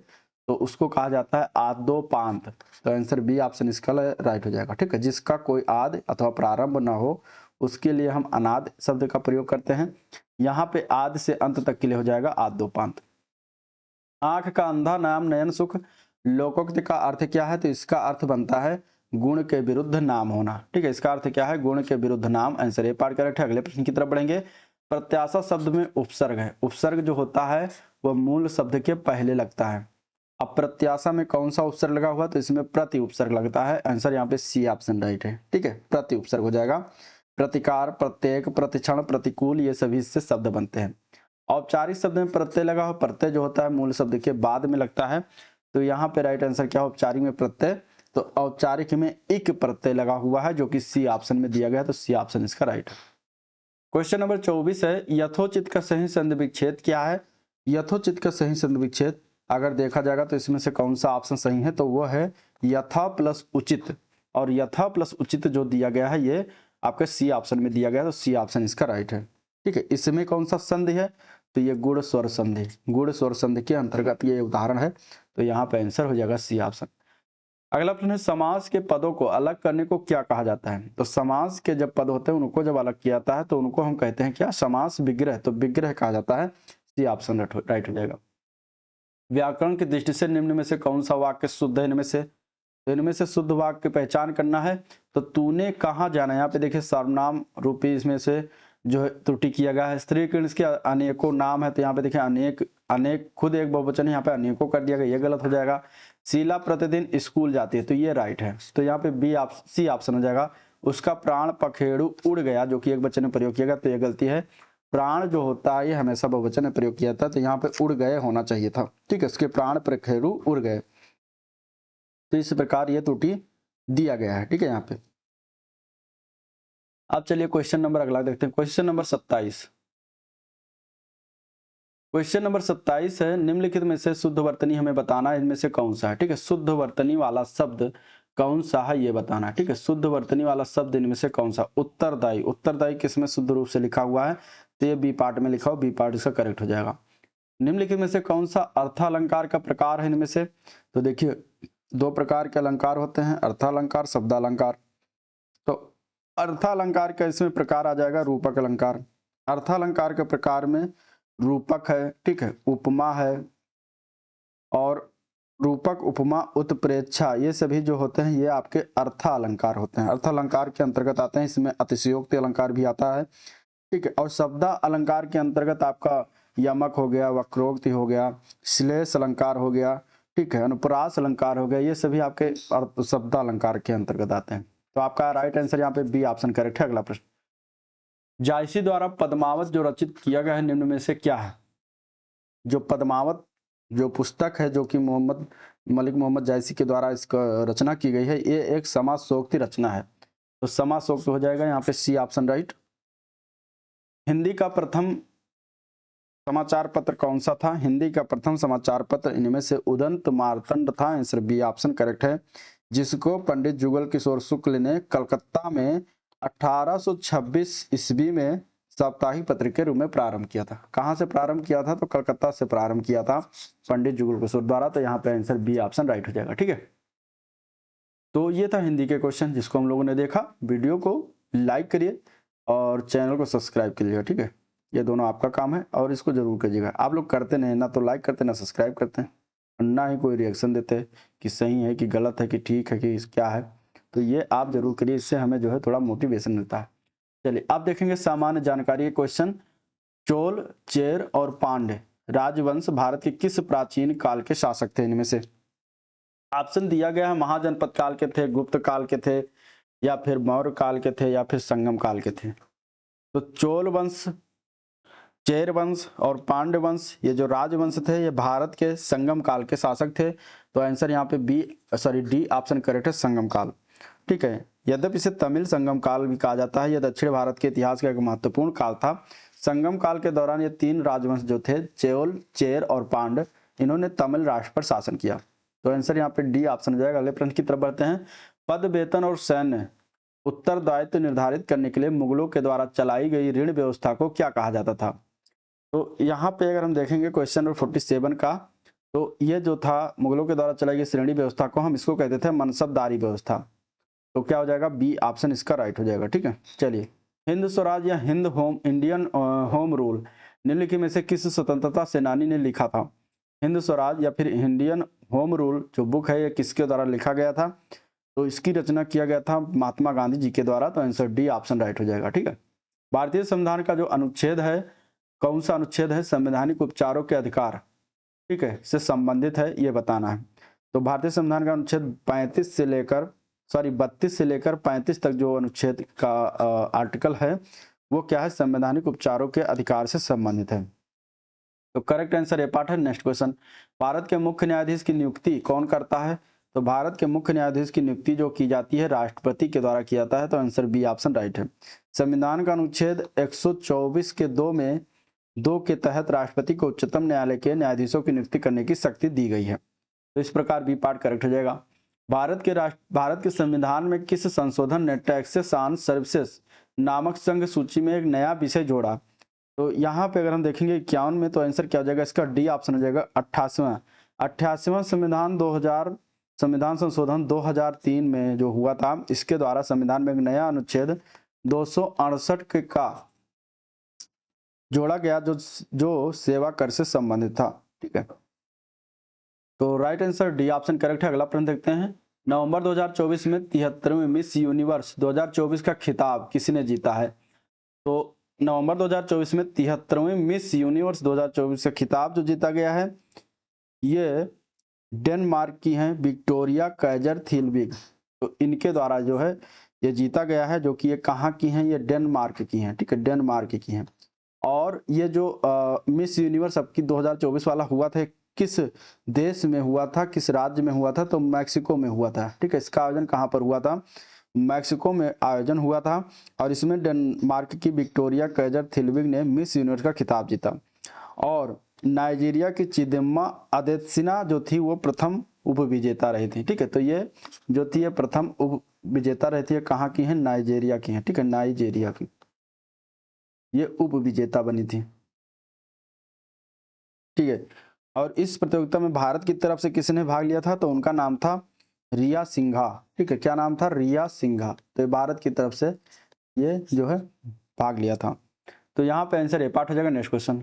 तो उसको कहा जाता है आद्योपांत। तो आंसर बी ऑप्शन इसका राइट हो जाएगा, ठीक है। जिसका कोई आदि अथवा प्रारंभ न हो उसके लिए हम अनादि शब्द का प्रयोग करते हैं। यहाँ पे आदि से अंत तक के लिए हो जाएगा आद्योपांत। आंख का अंधा नाम नयन सुख, लोकोक्त का अर्थ क्या है? तो इसका अर्थ बनता है गुण के विरुद्ध नाम होना, ठीक है। इसका अर्थ क्या है? गुण के विरुद्ध नाम। आंसर ए पार्ट करेक्ट है। अगले प्रश्न की तरफ बढ़ेंगे। प्रत्याशा शब्द में उपसर्ग है। उपसर्ग जो होता है वह मूल शब्द के पहले लगता है। अब प्रत्याशा में कौन सा उपसर्ग लगा हुआ? तो इसमें प्रति उपसर्ग लगता है। आंसर यहाँ पे सी ऑप्शन राइट है, ठीक है। प्रति उपसर्ग हो जाएगा। प्रतिकार, प्रत्येक, प्रतिक्षण, प्रतिकूल, ये सभी इससे शब्द बनते हैं। औपचारिक शब्द में प्रत्यय लगा हो, प्रत्यय जो होता है मूल शब्द के बाद में लगता है। तो यहाँ पे राइट आंसर क्या है? औपचारिक में प्रत्यय। तो औपचारिक में इक प्रत्यय लगा हुआ है जो कि सी ऑप्शन में दिया गया है, तो सी ऑप्शन इसका राइट है। क्वेश्चन नंबर 24 है यथोचित का सही संधि विच्छेद क्या है? यथोचित का सही संधि विच्छेद अगर देखा जाएगा तो इसमें से कौन सा ऑप्शन सही है? तो वो है यथा प्लस उचित। और यथा प्लस उचित जो दिया गया है ये आपके सी ऑप्शन में दिया गया है, तो सी ऑप्शन इसका राइट है, ठीक है। इसमें कौन सा संधि है? तो ये गुण स्वर संधि, गुण स्वर संधि के अंतर्गत ये उदाहरण है, तो यहाँ पे आंसर हो जाएगा सी ऑप्शन। अगला प्रश्न है समास के पदों को अलग करने को क्या कहा जाता है? तो समास के जब पद होते हैं उनको जब अलग किया जाता है तो उनको हम कहते हैं क्या? समास विग्रह। तो विग्रह कहा जाता है, सी ऑप्शन राइट हो जाएगा। व्याकरण की दृष्टि से निम्न में से कौन सा वाक्य शुद्ध है? इनमें से, तो इनमें से शुद्ध वाक्य की पहचान करना है। तो तूने कहाँ जाना, यहाँ पे देखिए सर्वनाम रूपी इसमें से जो है त्रुटि किया गया है। स्त्री के इसके अनेकों नाम है, तो यहाँ पे देखिए अनेक, अनेक खुद एक बहुवचन है, यहाँ पे अनेकों कर दिया गया, ये गलत हो जाएगा। शीला प्रतिदिन स्कूल जाती है, तो ये राइट है, तो यहाँ पे बी सी ऑप्शन हो जाएगा। उसका प्राण पखेरु उड़ गया जो कि एक वचन में प्रयोग किया गया, तो ये गलती है। प्राण जो होता है ये हमेशा बहुवचन में प्रयोग किया था, तो यहाँ पे उड़ गए होना चाहिए था, ठीक है। उसके प्राण पखेरु उड़ गए, तो इस प्रकार ये त्रुटि दिया गया है, ठीक है यहाँ पे। अब चलिए क्वेश्चन नंबर अगला देखते हैं। Question number 27। क्वेश्चन नंबर 27 है निम्नलिखित में से शुद्ध वर्तनी हमें बताना है, इनमें से कौन सा है, ठीक है। शुद्ध वर्तनी वाला शब्द कौन सा है ये बताना है, ठीक है। शुद्ध वर्तनी वाला शब्द इनमें से कौन सा? उत्तरदायी। उत्तरदायी किसमें शुद्ध रूप से लिखा हुआ है? तो ये बी पार्ट में लिखा हो, बी पार्ट इसका करेक्ट हो जाएगा। निम्नलिखित में से कौन सा अर्थालंकार का प्रकार है इनमें से? तो देखिए दो प्रकार के अलंकार होते हैं, अर्थालंकार, शब्दालंकार। तो अर्थालंकार का इसमें प्रकार आ जाएगा रूपक अलंकार। अर्थालंकार के प्रकार में रूपक है, ठीक है, उपमा है, और रूपक, उपमा, उत्प्रेक्षा, ये सभी जो होते हैं ये आपके अर्थालंकार होते हैं, अर्थालंकार के अंतर्गत आते हैं। इसमें अतिशयोक्ति अलंकार भी आता है, ठीक है। और शब्दा अलंकार के अंतर्गत आपका यमक हो गया, वक्रोक्ति हो गया, श्लेष अलंकार हो गया, ठीक है, अनुप्रास अलंकार हो गया, ये सभी आपके शब्दा अलंकार के अंतर्गत आते हैं। तो आपका राइट आंसर यहाँ पे बी ऑप्शन करेक्ट है। अगला प्रश्न, जायसी द्वारा पद्मावत जो रचित किया गया है निम्न में से क्या है? जो पद्मावत जो पुस्तक है जो कि मलिक मोहम्मद जायसी के द्वारा इसका रचना की गई है, ये एक समासोक्ति रचना है, तो समासोक्ति हो जाएगा यहाँ पे सी ऑप्शन राइट। हिंदी का प्रथम समाचार पत्र कौन सा था? हिंदी का प्रथम समाचार पत्र इनमें से उदंत मार्तंड था, आंसर बी ऑप्शन करेक्ट है, जिसको पंडित जुगल किशोर शुक्ल ने कलकत्ता में 1826 ईस्वी में साप्ताहिक पत्र के रूप में प्रारंभ किया था। कहाँ से प्रारंभ किया था? तो कलकत्ता से प्रारंभ किया था पंडित जुगल किशोर द्वारा, तो यहाँ पे आंसर बी ऑप्शन राइट हो जाएगा, ठीक है। तो ये था हिंदी के क्वेश्चन जिसको हम लोगों ने देखा। वीडियो को लाइक करिए और चैनल को सब्सक्राइब करिएगा, ठीक है। ये दोनों आपका काम है और इसको जरूर करिएगा। आप लोग करते नहीं, ना तो लाइक करते ना सब्सक्राइब करते हैं, और ना ही कोई रिएक्शन देते हैं कि सही है कि गलत है कि ठीक है कि क्या है। तो ये आप जरूर करिए, इससे हमें जो है थोड़ा मोटिवेशन मिलता है। चलिए आप देखेंगे सामान्य जानकारी के क्वेश्चन। चोल, चेर और पांड्य राजवंश भारत के किस प्राचीन काल के शासक थे? इनमें से ऑप्शन दिया गया है, महाजनपद काल के थे, गुप्त काल के थे, या फिर मौर्य काल के थे, या फिर संगम काल के थे। तो चोल वंश, चेर वंश और पांड्य वंश, ये जो राजवंश थे ये भारत के संगम काल के शासक थे। तो आंसर यहाँ पे डी ऑप्शन करेक्ट है, संगम काल, ठीक है। यद्यपि इसे तमिल संगम काल भी कहा जाता है, यह दक्षिण भारत के इतिहास का एक महत्वपूर्ण काल था। संगम काल के दौरान ये तीन राजवंश जो थे, चोल, चेर और पांड्य, इन्होंने तमिल राष्ट्र पर शासन किया। तो आंसर यहाँ पे डी ऑप्शन हो जाएगा। अगले प्रश्न की तरफ बढ़ते हैं। पद, वेतन और सैन्य उत्तरदायित्व निर्धारित करने के लिए मुगलों के द्वारा चलाई गई ऋण व्यवस्था को क्या कहा जाता था? तो यहाँ पे अगर हम देखेंगे क्वेश्चन नंबर 47 का, तो ये जो था मुगलों के द्वारा चलाई गई श्रेणी व्यवस्था को हम इसको कहते थे मनसबदारी व्यवस्था। तो क्या हो जाएगा? बी ऑप्शन इसका राइट हो जाएगा, ठीक है। चलिए, हिंद स्वराज या Hind home Indian home rule निम्नलिखित में से किस स्वतंत्रता सेनानी ने लिखा था? हिंद स्वराज या फिर इंडियन होम रूल जो बुक है ये किसके द्वारा लिखा गया था? तो इसकी रचना किया गया था महात्मा गांधी जी के द्वारा। तो आंसर डी ऑप्शन राइट हो जाएगा, ठीक है। भारतीय संविधान का जो अनुच्छेद है, कौन सा अनुच्छेद है? संवैधानिक उपचारों के अधिकार, ठीक है, से संबंधित है, ये बताना है। तो भारतीय संविधान का अनुच्छेद 32 से लेकर 35 तक जो अनुच्छेद का आर्टिकल है वो क्या है? संवैधानिक उपचारों के अधिकार से संबंधित है। तो करेक्ट आंसर ए पार्ट है। नेक्स्ट क्वेश्चन, भारत के मुख्य न्यायाधीश की नियुक्ति कौन करता है? तो भारत के मुख्य न्यायाधीश की नियुक्ति जो की जाती है राष्ट्रपति के द्वारा किया जाता है। तो आंसर बी ऑप्शन राइट है। संविधान का अनुच्छेद 124 के 2 के तहत राष्ट्रपति को उच्चतम न्यायालय के न्यायाधीशों की नियुक्ति करने की शक्ति दी गई है। तो इस प्रकार बी पार्ट करेक्ट हो जाएगा। भारत के संविधान में किस संशोधन ने टैक्सेस ऑन सर्विसेज नामक संघ सूची में एक नया विषय जोड़ा? तो यहाँ पे अगर हम देखेंगे 51 में, तो आंसर क्या हो जाएगा? इसका डी ऑप्शन हो जाएगा 88वां संविधान संशोधन 2003 में जो हुआ था, इसके द्वारा संविधान में एक नया अनुच्छेद 268 का जोड़ा गया जो सेवा कर से संबंधित था, ठीक है। तो right answer D option correct है। अगला प्रश्न देखते हैं। नवंबर 2024 में 73वें मिस यूनिवर्स 2024 का खिताब किसने जीता है? तो नवंबर 2024 में 73वें मिस यूनिवर्स 2024 का खिताब जो जीता गया है ये डेनमार्क की हैं विक्टोरिया कैजर थिलविग। तो इनके द्वारा जो है ये जीता गया है, जो कि ये कहाँ की हैं? ये डेनमार्क की हैं, ठीक है, डेनमार्क की हैं। और ये जो मिस यूनिवर्स अब की 2024 वाला हुआ था, किस देश में हुआ था, किस राज्य में हुआ था? तो मैक्सिको में हुआ था, ठीक है। इसका आयोजन कहाँ पर हुआ था? मैक्सिको में आयोजन हुआ था, और इसमें डेनमार्क की विक्टोरिया कैजर थिलविग ने मिस यूनिवर्स का खिताब जीता। और नाइजीरिया की चिदिम्मा अदेत्सिना जो थी वो प्रथम उप विजेता रही थी, ठीक है। तो ये जो थी ये प्रथम उप विजेता रही थी। कहाँ की है? नाइजीरिया की है, ठीक है, नाइजीरिया की ये उप विजेता बनी थी, ठीक है। और इस प्रतियोगिता में भारत की तरफ से किसने भाग लिया था? तो उनका नाम था रिया सिंघा, ठीक है। क्या नाम था? रिया सिंघा। तो भारत की तरफ से ये जो है भाग लिया था। तो यहाँ पे आंसर ए पार्ट हो जाएगा। नेक्स्ट क्वेश्चन,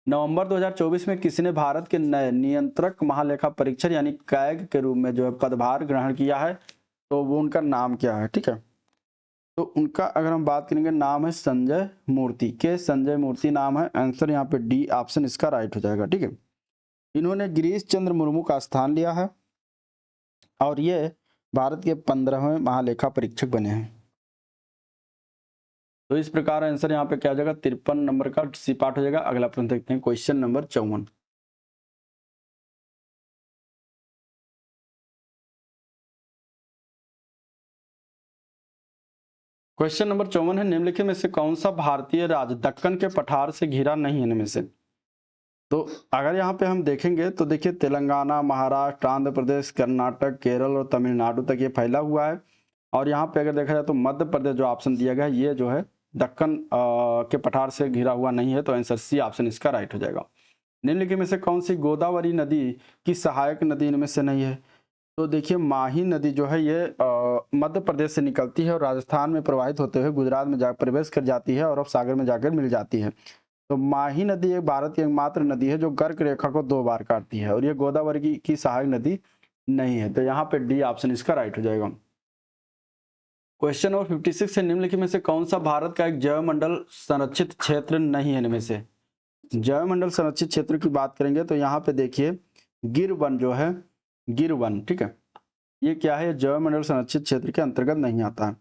नवंबर 2024 में किसने भारत के नए नियंत्रक महालेखा परीक्षक यानी कैग के रूप में जो है पदभार ग्रहण किया है? तो वो उनका नाम क्या है, ठीक है। तो उनका अगर हम बात करेंगे, नाम है संजय मूर्ति, के संजय मूर्ति नाम है। आंसर यहाँ पे डी ऑप्शन इसका राइट हो जाएगा, ठीक है। इन्होंने गिरीश चंद्र मुर्मू का स्थान लिया है और ये भारत के 15वें महालेखा परीक्षक बने हैं। तो इस प्रकार आंसर यहाँ पे क्या हो जाएगा? 53 नंबर का सी पार्ट हो जाएगा। अगला प्रश्न देखते हैं, क्वेश्चन नंबर 54। क्वेश्चन नंबर 54 है, निम्नलिखित में से कौन सा भारतीय राज्य दक्कन के पठार से घिरा नहीं है? इनमें से तो अगर यहाँ पे हम देखेंगे तो देखिए तेलंगाना, महाराष्ट्र, आंध्र प्रदेश, कर्नाटक, केरल और तमिलनाडु तक ये फैला हुआ है। और यहाँ पे अगर देखा जाए तो मध्य प्रदेश जो ऑप्शन दिया गया है ये जो है दक्कन के पठार से घिरा हुआ नहीं है। तो आंसर सी ऑप्शन इसका राइट हो जाएगा। निम्नलिखित में से कौन सी गोदावरी नदी की सहायक नदी इनमें से नहीं है? तो देखिए माही नदी जो है ये मध्य प्रदेश से निकलती है और राजस्थान में प्रवाहित होते हुए गुजरात में जा प्रवेश कर जाती है और अरब सागर में जाकर मिल जाती है। तो माही नदी एक भारत की एकमात्र नदी है जो कर्क रेखा को 2 बार काटती है और ये गोदावरी की सहायक नदी नहीं है। तो यहाँ पे डी ऑप्शन इसका राइट हो जाएगा। क्वेश्चन नंबर 56 से निम्नलिखित में से कौन सा भारत का एक जैवमंडल संरक्षित क्षेत्र नहीं है? इनमें से जैवमंडल संरक्षित क्षेत्र की बात करेंगे तो यहाँ पे देखिए गिर वन जो है, गिर वन, ठीक है, ये क्या है? जैवमंडल संरक्षित क्षेत्र के अंतर्गत नहीं आता है।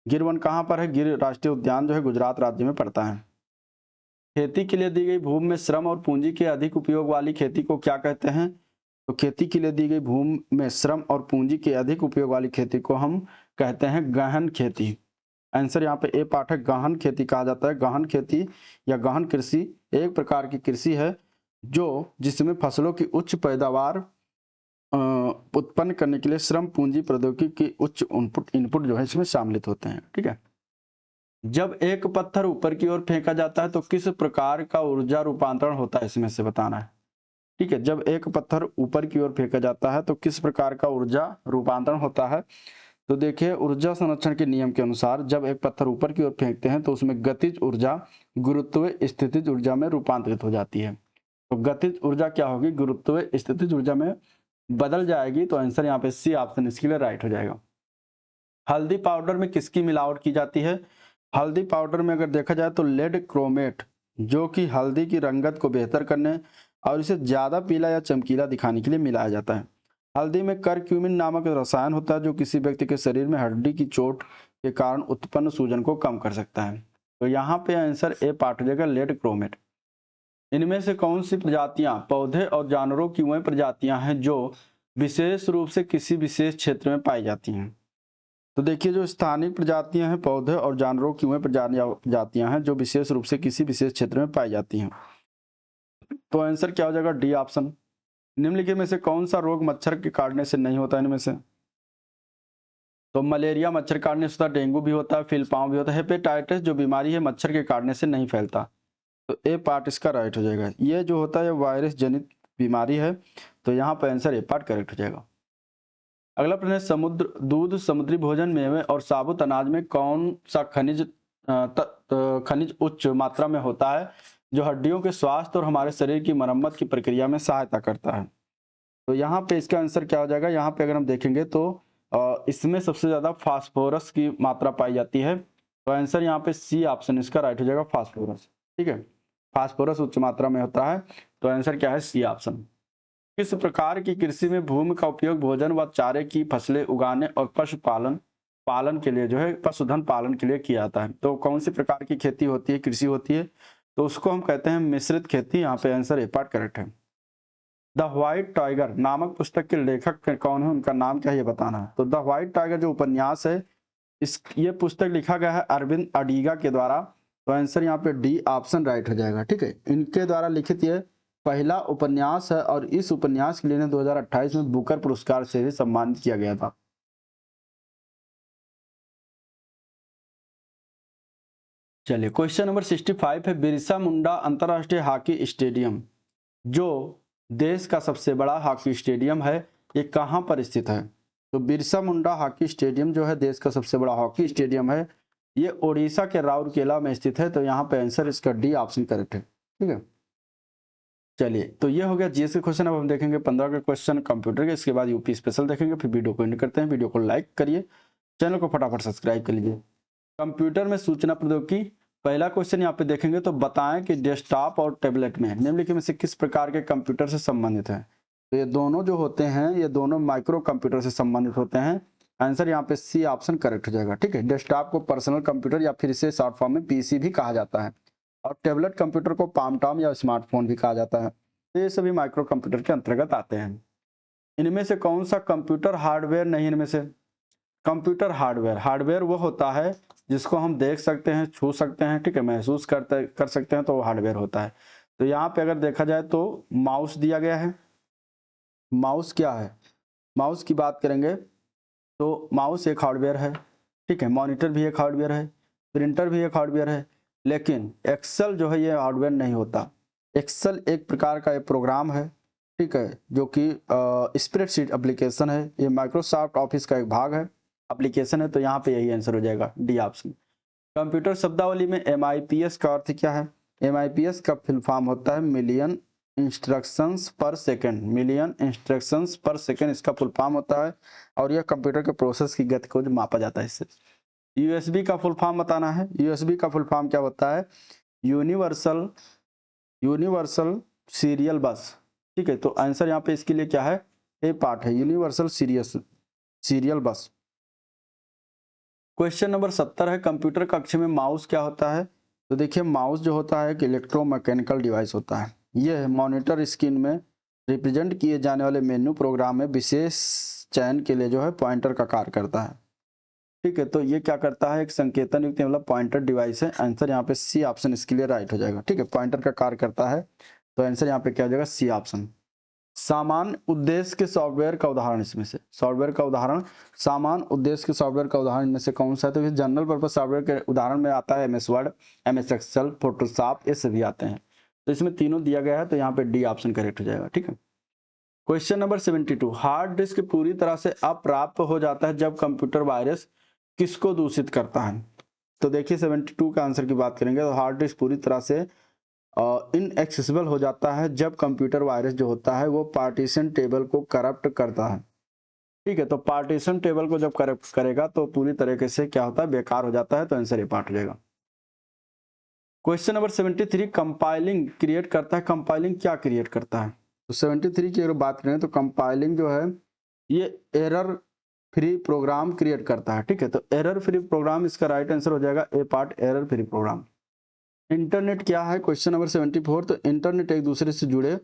गिर वन कहाँ पर है? गिर राष्ट्रीय उद्यान जो है गुजरात राज्य में पड़ता है। खेती के लिए दी गई भूमि में श्रम और पूंजी के अधिक उपयोग वाली खेती को क्या कहते हैं? तो खेती के लिए दी गई भूमि में श्रम और पूंजी के अधिक उपयोग वाली खेती को हम कहते हैं गहन खेती। आंसर यहाँ पे ए पार्ट है, गहन खेती कहा जाता है। गहन खेती या गहन कृषि एक प्रकार की कृषि है जो जिसमें फसलों की उच्च पैदावार उत्पन्न करने के लिए श्रम पूंजी प्रौद्योगिकी की उच्च इनपुट जो है इसमें शामिलित होते हैं। ठीक है, जब एक पत्थर ऊपर की ओर फेंका जाता है तो किस प्रकार का ऊर्जा रूपांतरण होता है? इसमें से बताना है। ठीक है, जब एक पत्थर ऊपर की ओर फेंका जाता है तो किस प्रकार का ऊर्जा रूपांतरण होता है? तो देखिए ऊर्जा संरक्षण के नियम के अनुसार जब एक पत्थर ऊपर की ओर फेंकते हैं तो उसमें गतिज ऊर्जा गुरुत्व स्थितिज ऊर्जा में रूपांतरित हो जाती है। तो गतिज ऊर्जा क्या होगी? गुरुत्व स्थितिज ऊर्जा में बदल जाएगी। तो आंसर यहाँ पे सी ऑप्शन इसके लिए राइट हो जाएगा। हल्दी पाउडर में किसकी मिलावट की जाती है? हल्दी पाउडर में अगर देखा जाए तो लेड क्रोमेट, जो कि हल्दी की रंगत को बेहतर करने और इसे ज्यादा पीला या चमकीला दिखाने के लिए मिलाया जाता है। हल्दी में करक्यूमिन नामक रसायन होता है जो किसी व्यक्ति के शरीर में हड्डी की चोट के कारण उत्पन्न सूजन को कम कर सकता है। तो यहाँ पे आंसर ए पार्ट हो जाएगा, लेड क्रोमेट। इनमें से कौन सी प्रजातियां पौधे और जानवरों की वह प्रजातियां हैं जो विशेष रूप से किसी विशेष क्षेत्र में पाई जाती हैं? तो देखिए जो स्थानिक प्रजातियां हैं पौधे और जानवरों की वह प्रजातियां हैं जो विशेष रूप से किसी विशेष क्षेत्र में पाई जाती हैं। तो आंसर क्या हो जाएगा? D option. निम्नलिखित में से कौन सा रोग मच्छर के काटने से नहीं होता? इनमें से तो मलेरिया मच्छर काटने से होता है, डेंगू भी होता है, फिलपांव भी होता है, हेपेटाइटिस जो बीमारी है मच्छर के काटने से नहीं फैलता। तो ए पार्ट इसका राइट हो जाएगा। ये जो होता है वायरस जनित बीमारी है। तो यहाँ पर आंसर ए पार्ट करेक्ट हो जाएगा। अगला प्रश्न है समुद्र दूध समुद्री भोजन मेवे और साबुत अनाज में कौन सा खनिज उच्च मात्रा में होता है जो हड्डियों के स्वास्थ्य और हमारे शरीर की मरम्मत की प्रक्रिया में सहायता करता है? तो यहाँ पे इसका आंसर क्या हो जाएगा? यहाँ पे अगर हम देखेंगे तो इसमें सबसे ज्यादा फास्फोरस की मात्रा पाई जाती है। तो आंसर यहाँ पे सी ऑप्शन इसका राइट हो जाएगा, फास्फोरस। ठीक है, फास्फोरस उच्च मात्रा में होता है। तो आंसर क्या है? C option. किस प्रकार की कृषि में भूमि का उपयोग भोजन व चारे की फसलें उगाने और पशुपालन पालन के लिए जो है पशुधन पालन के लिए किया जाता है? तो कौन सी प्रकार की खेती होती है, कृषि होती है? तो उसको हम कहते हैं मिश्रित खेती। यहाँ पे आंसर ए पार्ट करेक्ट है। द व्हाइट टाइगर नामक पुस्तक के लेखक कौन है, उनका नाम क्या है ये बताना है। तो द व्हाइट टाइगर जो उपन्यास है ये पुस्तक लिखा गया है अरविंद अडीगा के द्वारा। तो आंसर यहाँ पे डी ऑप्शन राइट हो जाएगा। ठीक है, इनके द्वारा लिखित ये पहला उपन्यास है और इस उपन्यास के लिए 2028 में बुकर पुरस्कार से भी सम्मानित किया गया था। चलिए क्वेश्चन नंबर 65 है बिरसा मुंडा अंतरराष्ट्रीय हॉकी स्टेडियम जो देश का सबसे बड़ा हॉकी स्टेडियम है, ये कहाँ पर स्थित है? तो बिरसा मुंडा हॉकी स्टेडियम जो है देश का सबसे बड़ा हॉकी स्टेडियम है, ये ओडिशा के राउरकेला में स्थित है। तो यहाँ पे आंसर इसका डी ऑप्शन करेक्ट है। ठीक है, चलिए तो ये हो गया जीएस के क्वेश्चन। अब हम देखेंगे 15 के क्वेश्चन कंप्यूटर के, इसके बाद यूपी स्पेशल देखेंगे। फिर वीडियो को एंड करते हैं। वीडियो को लाइक करिए, चैनल को फटाफट सब्सक्राइब कर लीजिए। कंप्यूटर में सूचना प्रौद्योगिकी, पहला क्वेश्चन यहाँ पे देखेंगे तो बताएं कि डेस्कटॉप और टैबलेट में निम्नलिखित में से किस प्रकार के कंप्यूटर से संबंधित है? तो ये दोनों जो होते हैं ये दोनों माइक्रो कंप्यूटर से संबंधित होते हैं। आंसर यहाँ पे सी ऑप्शन करेक्ट हो जाएगा। ठीक है, डेस्कटॉप को पर्सनल कंप्यूटर या फिर इसे शॉर्ट फॉर्म में पीसी भी कहा जाता है और टैबलेट कंप्यूटर को पाम टॉम या स्मार्टफोन भी कहा जाता है। तो ये सभी माइक्रो कंप्यूटर के अंतर्गत आते हैं। इनमें से कौन सा कंप्यूटर हार्डवेयर नहीं? इनमें से कंप्यूटर हार्डवेयर वो होता है जिसको हम देख सकते हैं, छू सकते हैं, ठीक है, महसूस कर सकते हैं, तो वो हार्डवेयर होता है। तो यहाँ पे अगर देखा जाए तो माउस दिया गया है। माउस क्या है? माउस की बात करेंगे तो माउस एक हार्डवेयर है। ठीक है, मॉनिटर भी एक हार्डवेयर है, प्रिंटर भी एक हार्डवेयर है, लेकिन एक्सेल जो है ये हार्डवेयर नहीं होता। एक्सेल एक प्रकार का एक प्रोग्राम है। ठीक है, जो कि स्प्रेडशीट एप्लीकेशन है, ये माइक्रोसॉफ्ट ऑफिस का एक भाग है, एप्लीकेशन है, तो यहाँ पे यही आंसर हो जाएगा डी ऑप्शन। कंप्यूटर शब्दावली में MIPS का अर्थ क्या है? MIPS का फुल फॉर्म होता है मिलियन इंस्ट्रक्शंस पर सेकंड, मिलियन इंस्ट्रक्शंस पर सेकंड इसका फुल फॉर्म होता है, और यह कंप्यूटर के प्रोसेस की गति को जो मापा जाता है इससे। USB का फुल फॉर्म बताना है, USB का फुल फॉर्म क्या होता है? यूनिवर्सल सीरियल बस। ठीक है, तो आंसर यहाँ पे इसके लिए क्या है? ए पार्ट है, यूनिवर्सल सीरियल बस। क्वेश्चन नंबर 70 है, कंप्यूटर कक्ष में माउस क्या होता है? तो देखिए, माउस जो होता है एक इलेक्ट्रोमैकेनिकल डिवाइस होता है। यह मॉनिटर स्क्रीन में रिप्रेजेंट किए जाने वाले मेनू प्रोग्राम में विशेष चयन के लिए जो है पॉइंटर का कार्य करता है। ठीक है, तो ये क्या करता है? एक संकेतन युक्त मतलब पॉइंटर डिवाइस है। आंसर यहाँ पे सी ऑप्शन इसके लिए राइट हो जाएगा। ठीक है, पॉइंटर का कार्य करता है, तो आंसर यहाँ पे क्या हो जाएगा? C option. सामान्य उद्देश्य के सॉफ्टवेयर का उदाहरण इसमें से, सॉफ्टवेयर का उदाहरण, सामान्य उद्देश्य के सॉफ्टवेयर का उदाहरण इनमें से कौन सा है? तो ये जनरल पर्पस सॉफ्टवेयर के उदाहरण में आता है MS word, MS Excel, Photoshop, ये सभी आते हैं। तो इसमें तीनों दिया गया है, तो यहाँ पे डी ऑप्शन करेक्ट हो जाएगा। ठीक है, क्वेश्चन नंबर 72, हार्ड डिस्क पूरी तरह से अप्राप्त हो जाता है जब कंप्यूटर वायरस किसको दूषित करता है? तो देखिए 72 का आंसर की बात करेंगे तो हार्ड डिस्क पूरी तरह से इनएक्सेसिबल हो जाता है जब कंप्यूटर वायरस जो होता है वो पार्टीशन टेबल को करप्ट करता है। ठीक है, तो पार्टीशन टेबल को जब करप्ट करेगा तो पूरी तरीके से क्या होता है? बेकार हो जाता है, तो आंसर ये पार्ट हो जाएगा। क्वेश्चन नंबर 73, कंपाइलिंग क्रिएट करता है, कंपाइलिंग क्या क्रिएट करता है? तो 73 की अगर बात करें तो कंपाइलिंग जो है ये एरर फ्री प्रोग्राम क्रिएट करता है। ठीक है, तो एरर फ्री प्रोग्राम इसका राइट आंसर हो जाएगा A part, error free program. Internet क्या है? क्वेश्चन नंबर 74, तो इंटरनेट एक दूसरे से जुड़े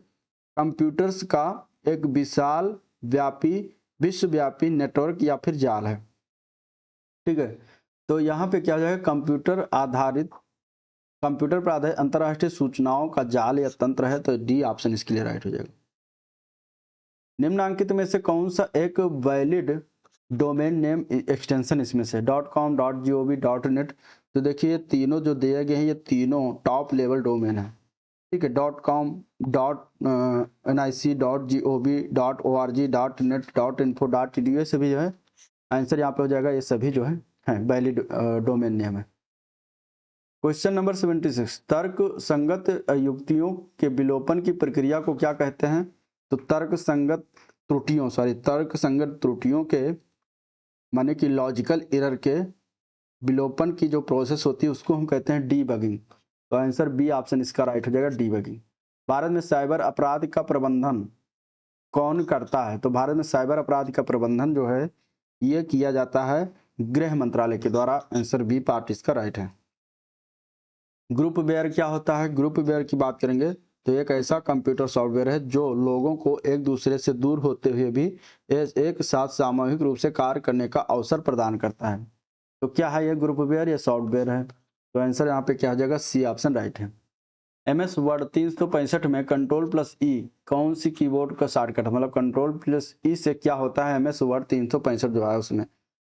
कंप्यूटर्स का एक विशाल व्यापी विश्वव्यापी नेटवर्क या फिर जाल है। ठीक है, तो यहाँ पे क्या हो जाएगा? कंप्यूटर पर आधारित अंतरराष्ट्रीय सूचनाओं का जाल या तंत्र है, तो डी ऑप्शन इसके लिए राइट हो जाएगा। निम्नांकित में से कौन सा एक वैलिड डोमेन नेम एक्सटेंशन इसमें से? .com, .gov, .net। तो देखिए ये तीनों जो दिए गए हैं ये तीनों टॉप लेवल डोमेन है। ठीक है, .com, .nic, .gov, .org, .net, .info, .edu ये सभी जो है आंसर यहाँ पे हो जाएगा। ये सभी जो है वैलिड डोमेन नेम है। क्वेश्चन नंबर 76, तर्क संगत युक्तियों के विलोपन की प्रक्रिया को क्या कहते हैं? तो तर्क संगत त्रुटियों के माने कि लॉजिकल एरर के विलोपन की जो प्रोसेस होती है उसको हम कहते हैं डीबगिंग। तो आंसर बी ऑप्शन इसका राइट हो जाएगा, डीबगिंग। भारत में साइबर अपराध का प्रबंधन कौन करता है? तो भारत में साइबर अपराध का प्रबंधन जो है ये किया जाता है गृह मंत्रालय के द्वारा। आंसर बी पार्ट इसका राइट है। ग्रुप वेयर क्या होता है? ग्रुप वेयर की बात करेंगे तो एक ऐसा कंप्यूटर सॉफ्टवेयर है जो लोगों को एक दूसरे से दूर होते हुए भी एक साथ सामूहिक रूप से कार्य करने का अवसर प्रदान करता है। तो क्या है ये ग्रुप वेयर या सॉफ्टवेयर है? तो आंसर यहाँ पे क्या हो जाएगा? सी ऑप्शन राइट है। MS वर्ड 365 में Ctrl+E कौन सी कीबोर्ड का शॉर्टकट? मतलब Ctrl+E से क्या होता है? MS वर्ड 365 जो है उसमें,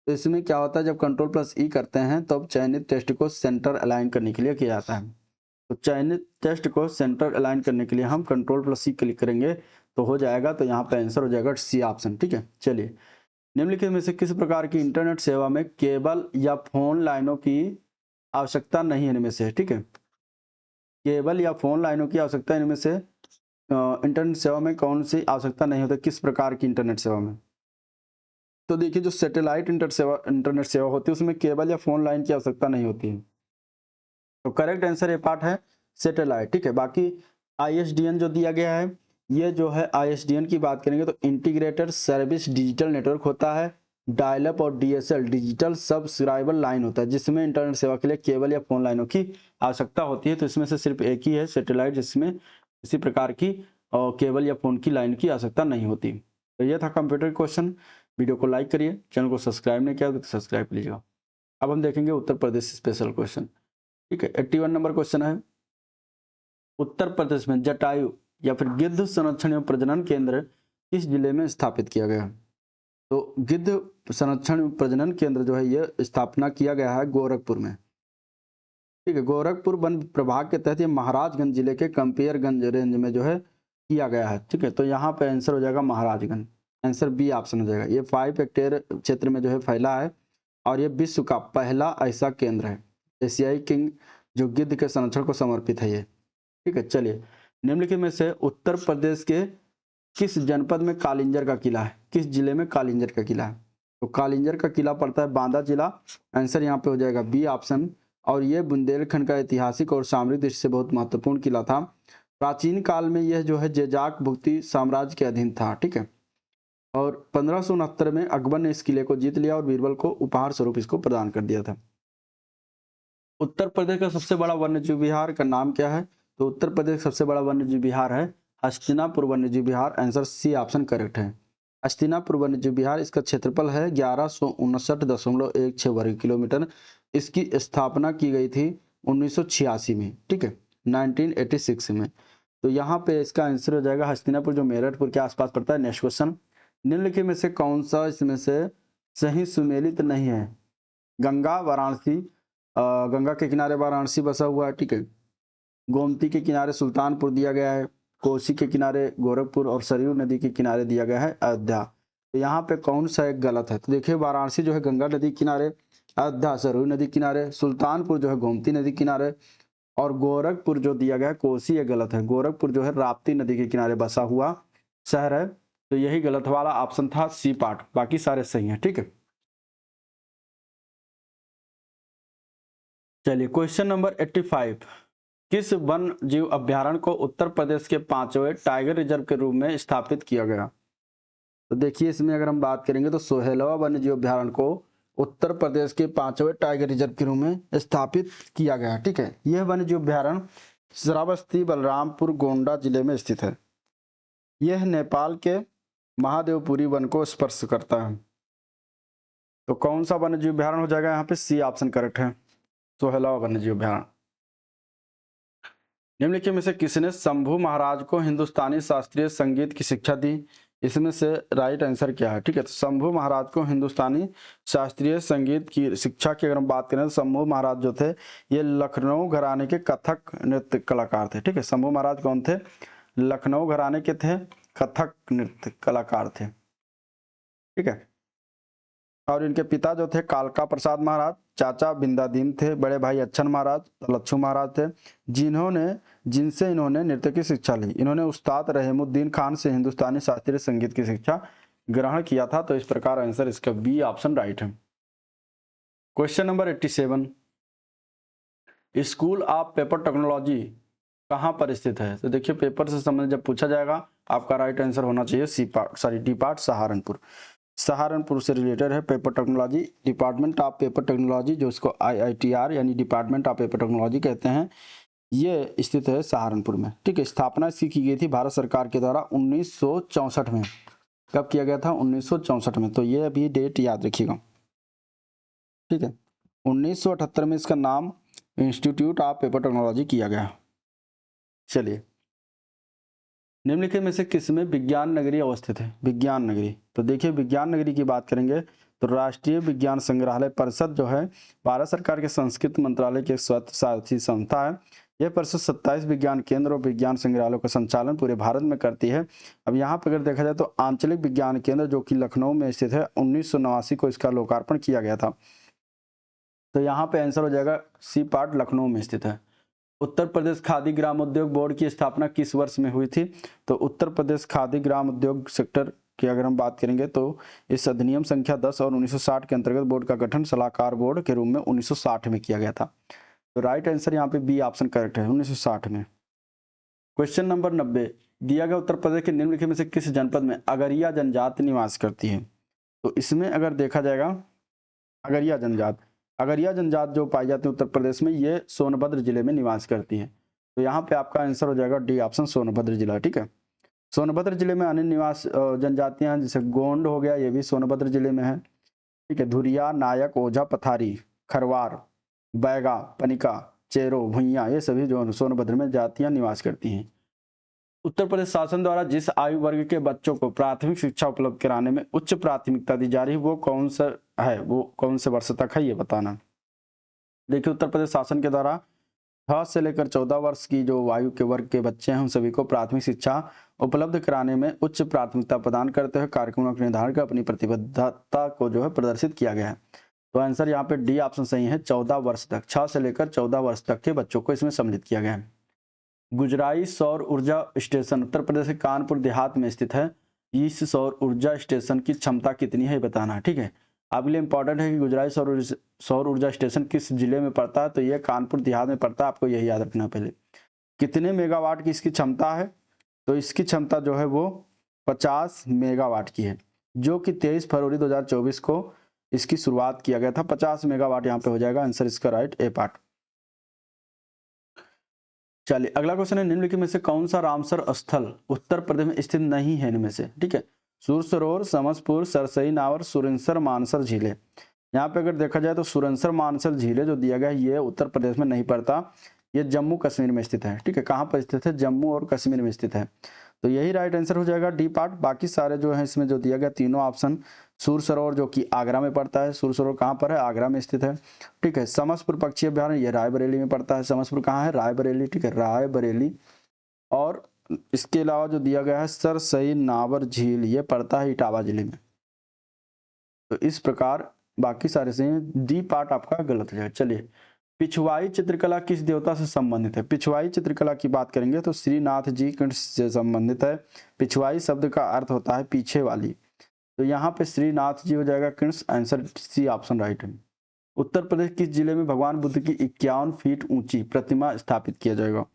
तो इसमें क्या होता है जब Ctrl+E करते हैं तब चयनित टेक्स्ट को सेंटर अलाइन करने के लिए किया जाता है। तो चयनित टेक्स्ट को सेंटर अलाइन करने के लिए हम Ctrl+C क्लिक करेंगे तो हो जाएगा, तो यहाँ पे आंसर हो जाएगा सी ऑप्शन। ठीक है, चलिए निम्नलिखित में से किस प्रकार की इंटरनेट सेवा में केबल या फोन लाइनों की आवश्यकता नहीं है? इनमें से, ठीक है, केबल या फोन लाइनों की आवश्यकता इनमें से इंटरनेट सेवा में कौन सी आवश्यकता नहीं होती? किस प्रकार की इंटरनेट सेवा में? तो देखिए जो सैटेलाइट इंटरनेट सेवा होती है उसमें केबल या फोन लाइन की आवश्यकता नहीं होती है। तो करेक्ट आंसर ये पार्ट है सैटेलाइट। ठीक है, बाकी ISDN जो दिया गया है ये जो है ISDN की बात करेंगे तो इंटीग्रेटेड सर्विस डिजिटल नेटवर्क होता है। डायलअप और DSL डिजिटल सब्सक्राइबर लाइन होता है जिसमें इंटरनेट सेवा के लिए केबल या फोन लाइनों की आवश्यकता होती है। तो इसमें से सिर्फ एक ही है सैटेलाइट जिसमें किसी प्रकार की केबल या फोन की लाइन की आवश्यकता नहीं होती। तो यह था कंप्यूटर क्वेश्चन। वीडियो को लाइक करिए, चैनल को सब्सक्राइब नहीं किया तो सब्सक्राइब कीजिएगा। अब हम देखेंगे उत्तर प्रदेश स्पेशल क्वेश्चन। ठीक है, 81 नंबर क्वेश्चन है, उत्तर प्रदेश में जटायु या फिर गिद्ध संरक्षण एवं प्रजनन केंद्र किस जिले में स्थापित किया गया? तो गिद्ध संरक्षण एवं प्रजनन केंद्र जो है यह स्थापना किया गया है गोरखपुर में। ठीक है, गोरखपुर वन प्रभाग के तहत ये महाराजगंज जिले के कंपियरगंज रेंज में जो है किया गया है। ठीक है, तो यहाँ पे आंसर हो जाएगा महाराजगंज, आंसर बी ऑप्शन हो जाएगा। ये 5 हेक्टेयर क्षेत्र में जो है फैला है और ये विश्व का पहला ऐसा केंद्र है, एशियाई किंग जो गिद्ध के संरक्षण को समर्पित है ये। ठीक है, चलिए निम्नलिखित में से उत्तर प्रदेश के किस जनपद में कालिंजर का किला है, किस जिले में कालिंजर का किला है? तो कालिंजर का किला पड़ता है बांदा जिला, आंसर यहाँ पे हो जाएगा बी ऑप्शन। और ये बुंदेलखंड का ऐतिहासिक और सामरिक दृष्टि से बहुत महत्वपूर्ण किला था। प्राचीन काल में यह जो है जेजाक भुक्ति साम्राज्य के अधीन था। ठीक है, और 1569 में अकबर ने इस किले को जीत लिया और बीरबल को उपहार स्वरूप इसको प्रदान कर दिया था। उत्तर प्रदेश का सबसे बड़ा वन्यजीव विहार का नाम क्या है? तो उत्तर प्रदेश का सबसे बड़ा वन्यजीव विहार है हस्तिनापुर वन्यजीव विहार, आंसर सी ऑप्शन करेक्ट है। हस्तिनापुर वन्यजीव विहार, इसका क्षेत्रफल है 1159.16 वर्ग किलोमीटर। इसकी स्थापना की गई थी 1986 में। ठीक है, 1986 में। तो यहाँ पे इसका आंसर हो जाएगा हस्तिनापुर, जो मेरठपुर के आसपास पड़ता है। नेक्स्ट क्वेश्चन, निम्नलिखित में से कौन सा इसमें से सही सुमेलित नहीं है? गंगा वाराणसी, गंगा के किनारे वाराणसी बसा हुआ है। ठीक है, गोमती के किनारे सुल्तानपुर दिया गया है, कोसी के किनारे गोरखपुर और सरयू नदी के किनारे दिया गया है अयोध्या। तो यहाँ पे कौन सा एक गलत है? तो देखिए वाराणसी जो है गंगा नदी किनारे, अयोध्या सरयू नदी किनारे, सुल्तानपुर जो है गोमती नदी किनारे और गोरखपुर जो दिया गया है कोसी, ये गलत है। गोरखपुर जो है राप्ती नदी के किनारे बसा हुआ शहर है। तो यही गलत वाला ऑप्शन था सी पार्ट, बाकी सारे सही हैं। ठीक है, चलिए क्वेश्चन नंबर 85, किस वन जीव अभ्यारण्य को उत्तर प्रदेश के 5वें टाइगर रिजर्व के रूप में स्थापित किया गया? तो देखिए इसमें अगर हम बात करेंगे तो सोहेलवा वन्य जीव अभ्यारण्य को उत्तर प्रदेश के 5वें टाइगर रिजर्व के रूप में स्थापित किया गया। ठीक है, यह वन्य जीव अभ्यारण्य श्रावस्ती बलरामपुर गोंडा जिले में स्थित है। यह नेपाल के महादेवपुरी वन को स्पर्श करता है। तो कौन सा वन्य जीव अभ्यारण्य हो जाएगा? यहाँ पे सी ऑप्शन करेक्ट है, सोहेलवा वन्य जीव अभ्यारण्य। निम्नलिखित में से किसने शंभू महाराज को हिंदुस्तानी शास्त्रीय संगीत की शिक्षा दी? इसमें से राइट आंसर क्या है? ठीक है, तो शंभू महाराज को हिंदुस्तानी शास्त्रीय संगीत की शिक्षा की अगर हम बात करें तो शंभू महाराज जो थे ये लखनऊ घराने के कथक नृत्य कलाकार थे। ठीक है, शंभू महाराज कौन थे? लखनऊ घराने के थे, कथक नृत्य कलाकार थे। ठीक है, और इनके पिता जो थे कालका प्रसाद महाराज, चाचा बिंदादीन थे, बड़े भाई अच्छन महाराज, लच्छू महाराज थे, जिनसे इन्होंने नृत्य की शिक्षा ली। इन्होंने उस्ताद रहीमुद्दीन खान से हिंदुस्तानी शास्त्रीय संगीत की शिक्षा ग्रहण किया था। तो इस प्रकार आंसर इसका बी ऑप्शन राइट है। Question number 87, school of paper technology कहाँ पर स्थित है? तो देखिए पेपर से संबंधित जब पूछा जाएगा आपका राइट आंसर होना चाहिए डी पार्ट सहारनपुर। सहारनपुर से रिलेटेड है paper technology, department of paper technology, जो इसको IITR यानी डिपार्टमेंट ऑफ पेपर टेक्नोलॉजी कहते हैं, ये स्थित है सहारनपुर में। ठीक है, स्थापना इसकी की गई थी भारत सरकार के द्वारा 1964 में। कब किया गया था? 1964 में। तो ये अभी डेट याद रखिएगा। ठीक है, 1978 में इसका नाम इंस्टीट्यूट ऑफ पेपर टेक्नोलॉजी किया गया। चलिए निम्नलिखित में से किसमें विज्ञान नगरी अवस्थित है? विज्ञान नगरी, तो देखिए विज्ञान नगरी की बात करेंगे तो राष्ट्रीय विज्ञान संग्रहालय परिषद जो है भारत सरकार के संस्कृति मंत्रालय की एक स्वतंत्र संस्था है। यह परिषद 27 विज्ञान केंद्र और विज्ञान संग्रहालयों का संचालन पूरे भारत में करती है। अब यहाँ पर अगर देखा जाए तो आंचलिक विज्ञान केंद्र जो कि लखनऊ में स्थित है, 1989 को इसका लोकार्पण किया गया था। तो यहाँ पे आंसर हो जाएगा सी पार्ट, लखनऊ में स्थित है। उत्तर प्रदेश खादी ग्रामोद्योग बोर्ड की स्थापना किस वर्ष में हुई थी? तो उत्तर प्रदेश खादी ग्राम उद्योग सेक्टर की अगर हम बात करेंगे तो इस अधिनियम संख्या 10 और 1960 के अंतर्गत बोर्ड का गठन सलाहकार बोर्ड के रूप में 1960 में किया गया था। तो राइट आंसर यहाँ पे बी ऑप्शन करेक्ट है, 1960 में। क्वेश्चन नंबर 90, दिया गया उत्तर प्रदेश के निम्नलिखित में से किस जनपद में अगरिया जनजाति निवास करती है? तो इसमें अगर देखा जाएगा अगरिया जनजात जो पाई जाती है उत्तर प्रदेश में, ये सोनभद्र जिले में निवास करती है। तो यहाँ पे आपका आंसर हो जाएगा डी ऑप्शन, सोनभद्र जिला। ठीक है, सोनभद्र जिले में अन्य निवास जनजातियां जैसे गोंड हो गया, ये भी सोनभद्र जिले में है। ठीक है, धुरिया, नायक, ओझा, पथारी, खरवार, बैगा, पनिका, चेरो, भुइया, ये सभी जो सोनभद्र में जातियां निवास करती हैं। उत्तर प्रदेश शासन द्वारा जिस आयु वर्ग के बच्चों को प्राथमिक शिक्षा उपलब्ध कराने में उच्च प्राथमिकता दी जा रही है वो कौन सा है, वो कौन से वर्ष तक है, ये बताना। देखिए उत्तर प्रदेश शासन के द्वारा 6 से लेकर 14 वर्ष की जो आयु के वर्ग के बच्चे हैं उन सभी को प्राथमिक शिक्षा उपलब्ध कराने में उच्च प्राथमिकता प्रदान करते हुए कार्यक्रमों के निर्धारण कर अपनी प्रतिबद्धता को जो है प्रदर्शित किया गया है। तो आंसर यहाँ पे डी ऑप्शन सही है, 14 वर्ष तक, 6 से लेकर 14 वर्ष तक के बच्चों को इसमें सम्मिलित किया गया है। गुजराई सौर ऊर्जा स्टेशन उत्तर प्रदेश के कानपुर देहात में स्थित है। इस सौर ऊर्जा स्टेशन की क्षमता कितनी है बताना है, ठीक है। आपके लिए इंपॉर्टेंट है कि गुजराई सौर ऊर्जा स्टेशन किस जिले में पड़ता है, तो यह कानपुर देहात में पड़ता है, आपको यही याद रखना है। पहले कितने मेगावाट की इसकी क्षमता है, तो इसकी क्षमता जो है वो 50 मेगावाट की है, जो कि 23 फरवरी 2024 को इसकी शुरुआत किया गया था। 50 मेगावाट यहाँ पे हो जाएगा आंसर इसका राइट ए पार्ट। चलिए अगला क्वेश्चन है, निम्नलिखित में से कौन सा रामसर स्थल उत्तर प्रदेश में स्थित नहीं है इनमें से, ठीक है। सूर सरोवर, समसपुर, सरसई नावर, सुरेंसर मानसर झीलें। यहाँ पे अगर देखा जाए तो सुरेंसर मानसर झीलें जो दिया गया है ये उत्तर प्रदेश में नहीं पड़ता, ये जम्मू कश्मीर में स्थित है, ठीक है। कहाँ पर स्थित है, जम्मू और कश्मीर में स्थित है, तो यही राइट आंसर हो जाएगा डी पार्ट। बाकी सारे जो है इसमें जो दिया गया तीनों ऑप्शन, सूर सरोवर जो कि आगरा में पड़ता है, सूर सरोवर कहाँ पर है, आगरा में स्थित है, ठीक है। समसपुर पक्षी अभ्यारण्य ये रायबरेली में पड़ता है, समसपुर कहाँ है, रायबरेली, ठीक है, रायबरेली। और इसके अलावा जो दिया गया है सरसई नावर झील ये पड़ता है इटावा जिले में। तो इस प्रकार बाकी सारे से डी पार्ट आपका गलत हो जाएगा। चलिए पिछवाई चित्रकला किस देवता से संबंधित है, पिछवाई चित्रकला की बात करेंगे तो श्रीनाथ जी कृष्ण से संबंधित है। पिछवाई शब्द का अर्थ होता है पीछे वाली, तो यहाँ पे श्रीनाथ जी हो जाएगा Krishna, answer C option right है। उत्तर प्रदेश किस जिले में भगवान बुद्ध की 51 फीट ऊंची प्रतिमा स्थापित किया जाएगा,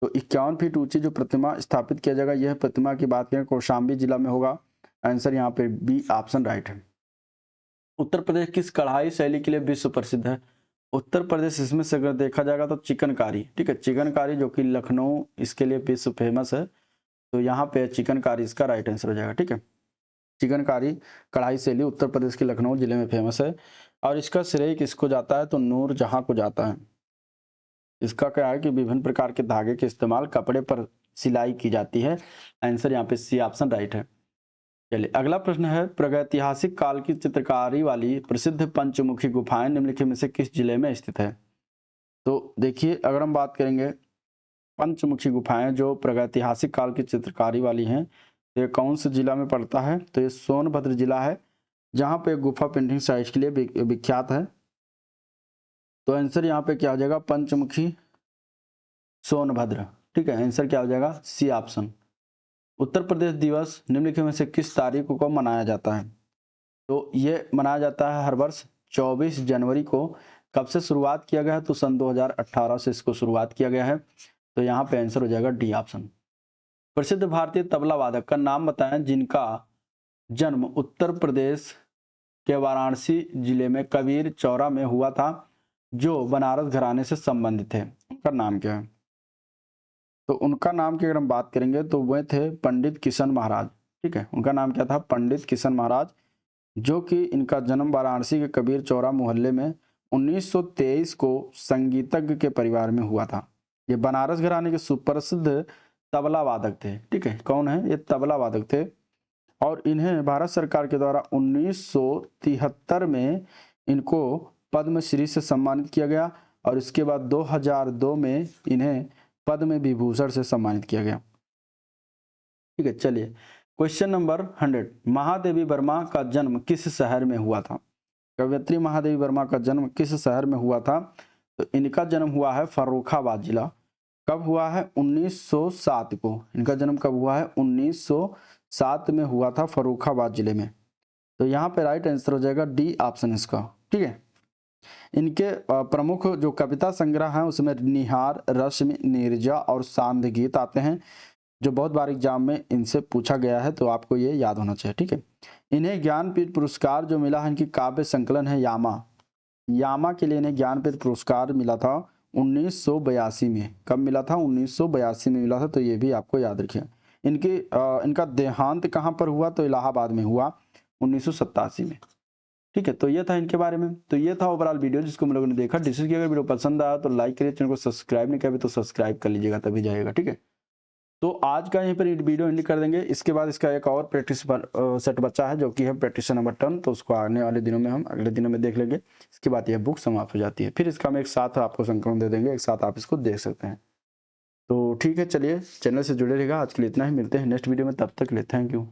तो 51 फीट ऊंची जो प्रतिमा स्थापित किया जाएगा यह प्रतिमा की बात करें कौशाम्बी जिला में होगा, आंसर यहाँ पे बी ऑप्शन राइट है। उत्तर प्रदेश किस कढ़ाई शैली के लिए विश्व प्रसिद्ध है, उत्तर प्रदेश इसमें से अगर देखा जाएगा तो चिकनकारी, ठीक है, चिकनकारी जो कि लखनऊ इसके लिए विश्व फेमस है, तो यहाँ पे चिकनकारी इसका राइट आंसर हो जाएगा, ठीक है। चिकनकारी कढ़ाई शैली उत्तर प्रदेश के लखनऊ जिले में फेमस है, और इसका श्रेय किसको जाता है, तो नूर जहां को जाता है। इसका क्या है कि विभिन्न प्रकार के धागे के इस्तेमाल कपड़े पर सिलाई की जाती है, आंसर यहाँ पे सी ऑप्शन राइट है। चलिए अगला प्रश्न है, प्रागैतिहासिक काल की चित्रकारी वाली प्रसिद्ध पंचमुखी गुफाएं निम्नलिखित में से किस जिले में स्थित है। तो देखिए अगर हम बात करेंगे पंचमुखी गुफाएं जो प्रागैतिहासिक काल की चित्रकारी वाली हैं, तो ये कौन से जिला में पड़ता है, तो ये सोनभद्र जिला है, जहाँ पे गुफा पेंटिंग साइट के लिए विख्यात है। तो आंसर यहाँ पे क्या हो जाएगा, पंचमुखी सोनभद्र, ठीक है, आंसर क्या हो जाएगा सी ऑप्शन। उत्तर प्रदेश दिवस निम्नलिखित में से किस तारीख को मनाया जाता है, तो ये मनाया जाता है हर वर्ष 24 जनवरी को। कब से शुरुआत किया गया है, तो सन 2018 से इसको शुरुआत किया गया है, तो यहाँ पे आंसर हो जाएगा डी ऑप्शन। प्रसिद्ध भारतीय तबला वादक का नाम बताएं जिनका जन्म उत्तर प्रदेश के वाराणसी जिले में कबीर चौरा में हुआ था, जो बनारस घराने से संबंधित है, उनका नाम क्या है। तो उनका नाम की अगर हम बात करेंगे तो वह थे पंडित किशन महाराज, ठीक है, उनका नाम क्या था, पंडित किशन महाराज, जो कि इनका जन्म वाराणसी के कबीर चौरा मोहल्ले में 1923 को संगीतज्ञ के परिवार में हुआ था। ये बनारस घराने के सुप्रसिद्ध तबला वादक थे, ठीक है, कौन है, ये तबला वादक थे, और इन्हें भारत सरकार के द्वारा 1973 में इनको पद्मश्री से सम्मानित किया गया, और इसके बाद 2002 में इन्हें पद्म विभूषण से सम्मानित किया गया, ठीक है। चलिए क्वेश्चन नंबर 100, महादेवी वर्मा का जन्म किस शहर में हुआ था, कवयित्री महादेवी वर्मा का जन्म किस शहर में हुआ था, तो इनका जन्म हुआ है फर्रुखाबाद जिला। कब हुआ है, 1907 को, इनका जन्म कब हुआ है, 1907 में हुआ था फर्रुखाबाद जिले में, तो यहाँ पे राइट आंसर हो जाएगा डी ऑप्शन इसका, ठीक है। इनके प्रमुख जो कविता संग्रह हैं उसमें निहार, रश्मि, नीरजा और सांध गीत आते हैं, जो बहुत बार एग्जाम में इनसे पूछा गया है, तो आपको ये याद होना चाहिए, ठीक है। इन्हें ज्ञानपीठ पुरस्कार जो मिला है, इनकी काव्य संकलन है यामा, यामा के लिए इन्हें ज्ञानपीठ पुरस्कार मिला था 1982 में। कब मिला था, 1982 में मिला था, तो ये भी आपको याद रखिए। इनका देहांत कहाँ पर हुआ, तो इलाहाबाद में हुआ 1987 में, ठीक है। तो ये था इनके बारे में, तो ये था ओवरऑल वीडियो जिसको हम लोगों ने देखा, डिस्कस किया। अगर वीडियो पसंद आया तो लाइक करिए, चैनल को सब्सक्राइब नहीं किया अभी तो सब्सक्राइब कर लीजिएगा, तभी जाएगा, ठीक है। तो आज का यहीं पर वीडियो एंड कर देंगे। इसके बाद इसका एक और प्रैक्टिस सेट बचा है जो कि है प्रैक्टिस नंबर 10, तो उसको आने वाले दिनों में हम अगले दिनों में देख लेंगे। इसके बाद यह बुक समाप्त हो जाती है, फिर इसका हम एक साथ आपको संस्करण दे देंगे, एक साथ आप इसको देख सकते हैं। तो ठीक है, चलिए चैनल से जुड़े रहिएगा। आज के लिए इतना ही, मिलते हैं नेक्स्ट वीडियो में, तब तक के लिए थैंक यू।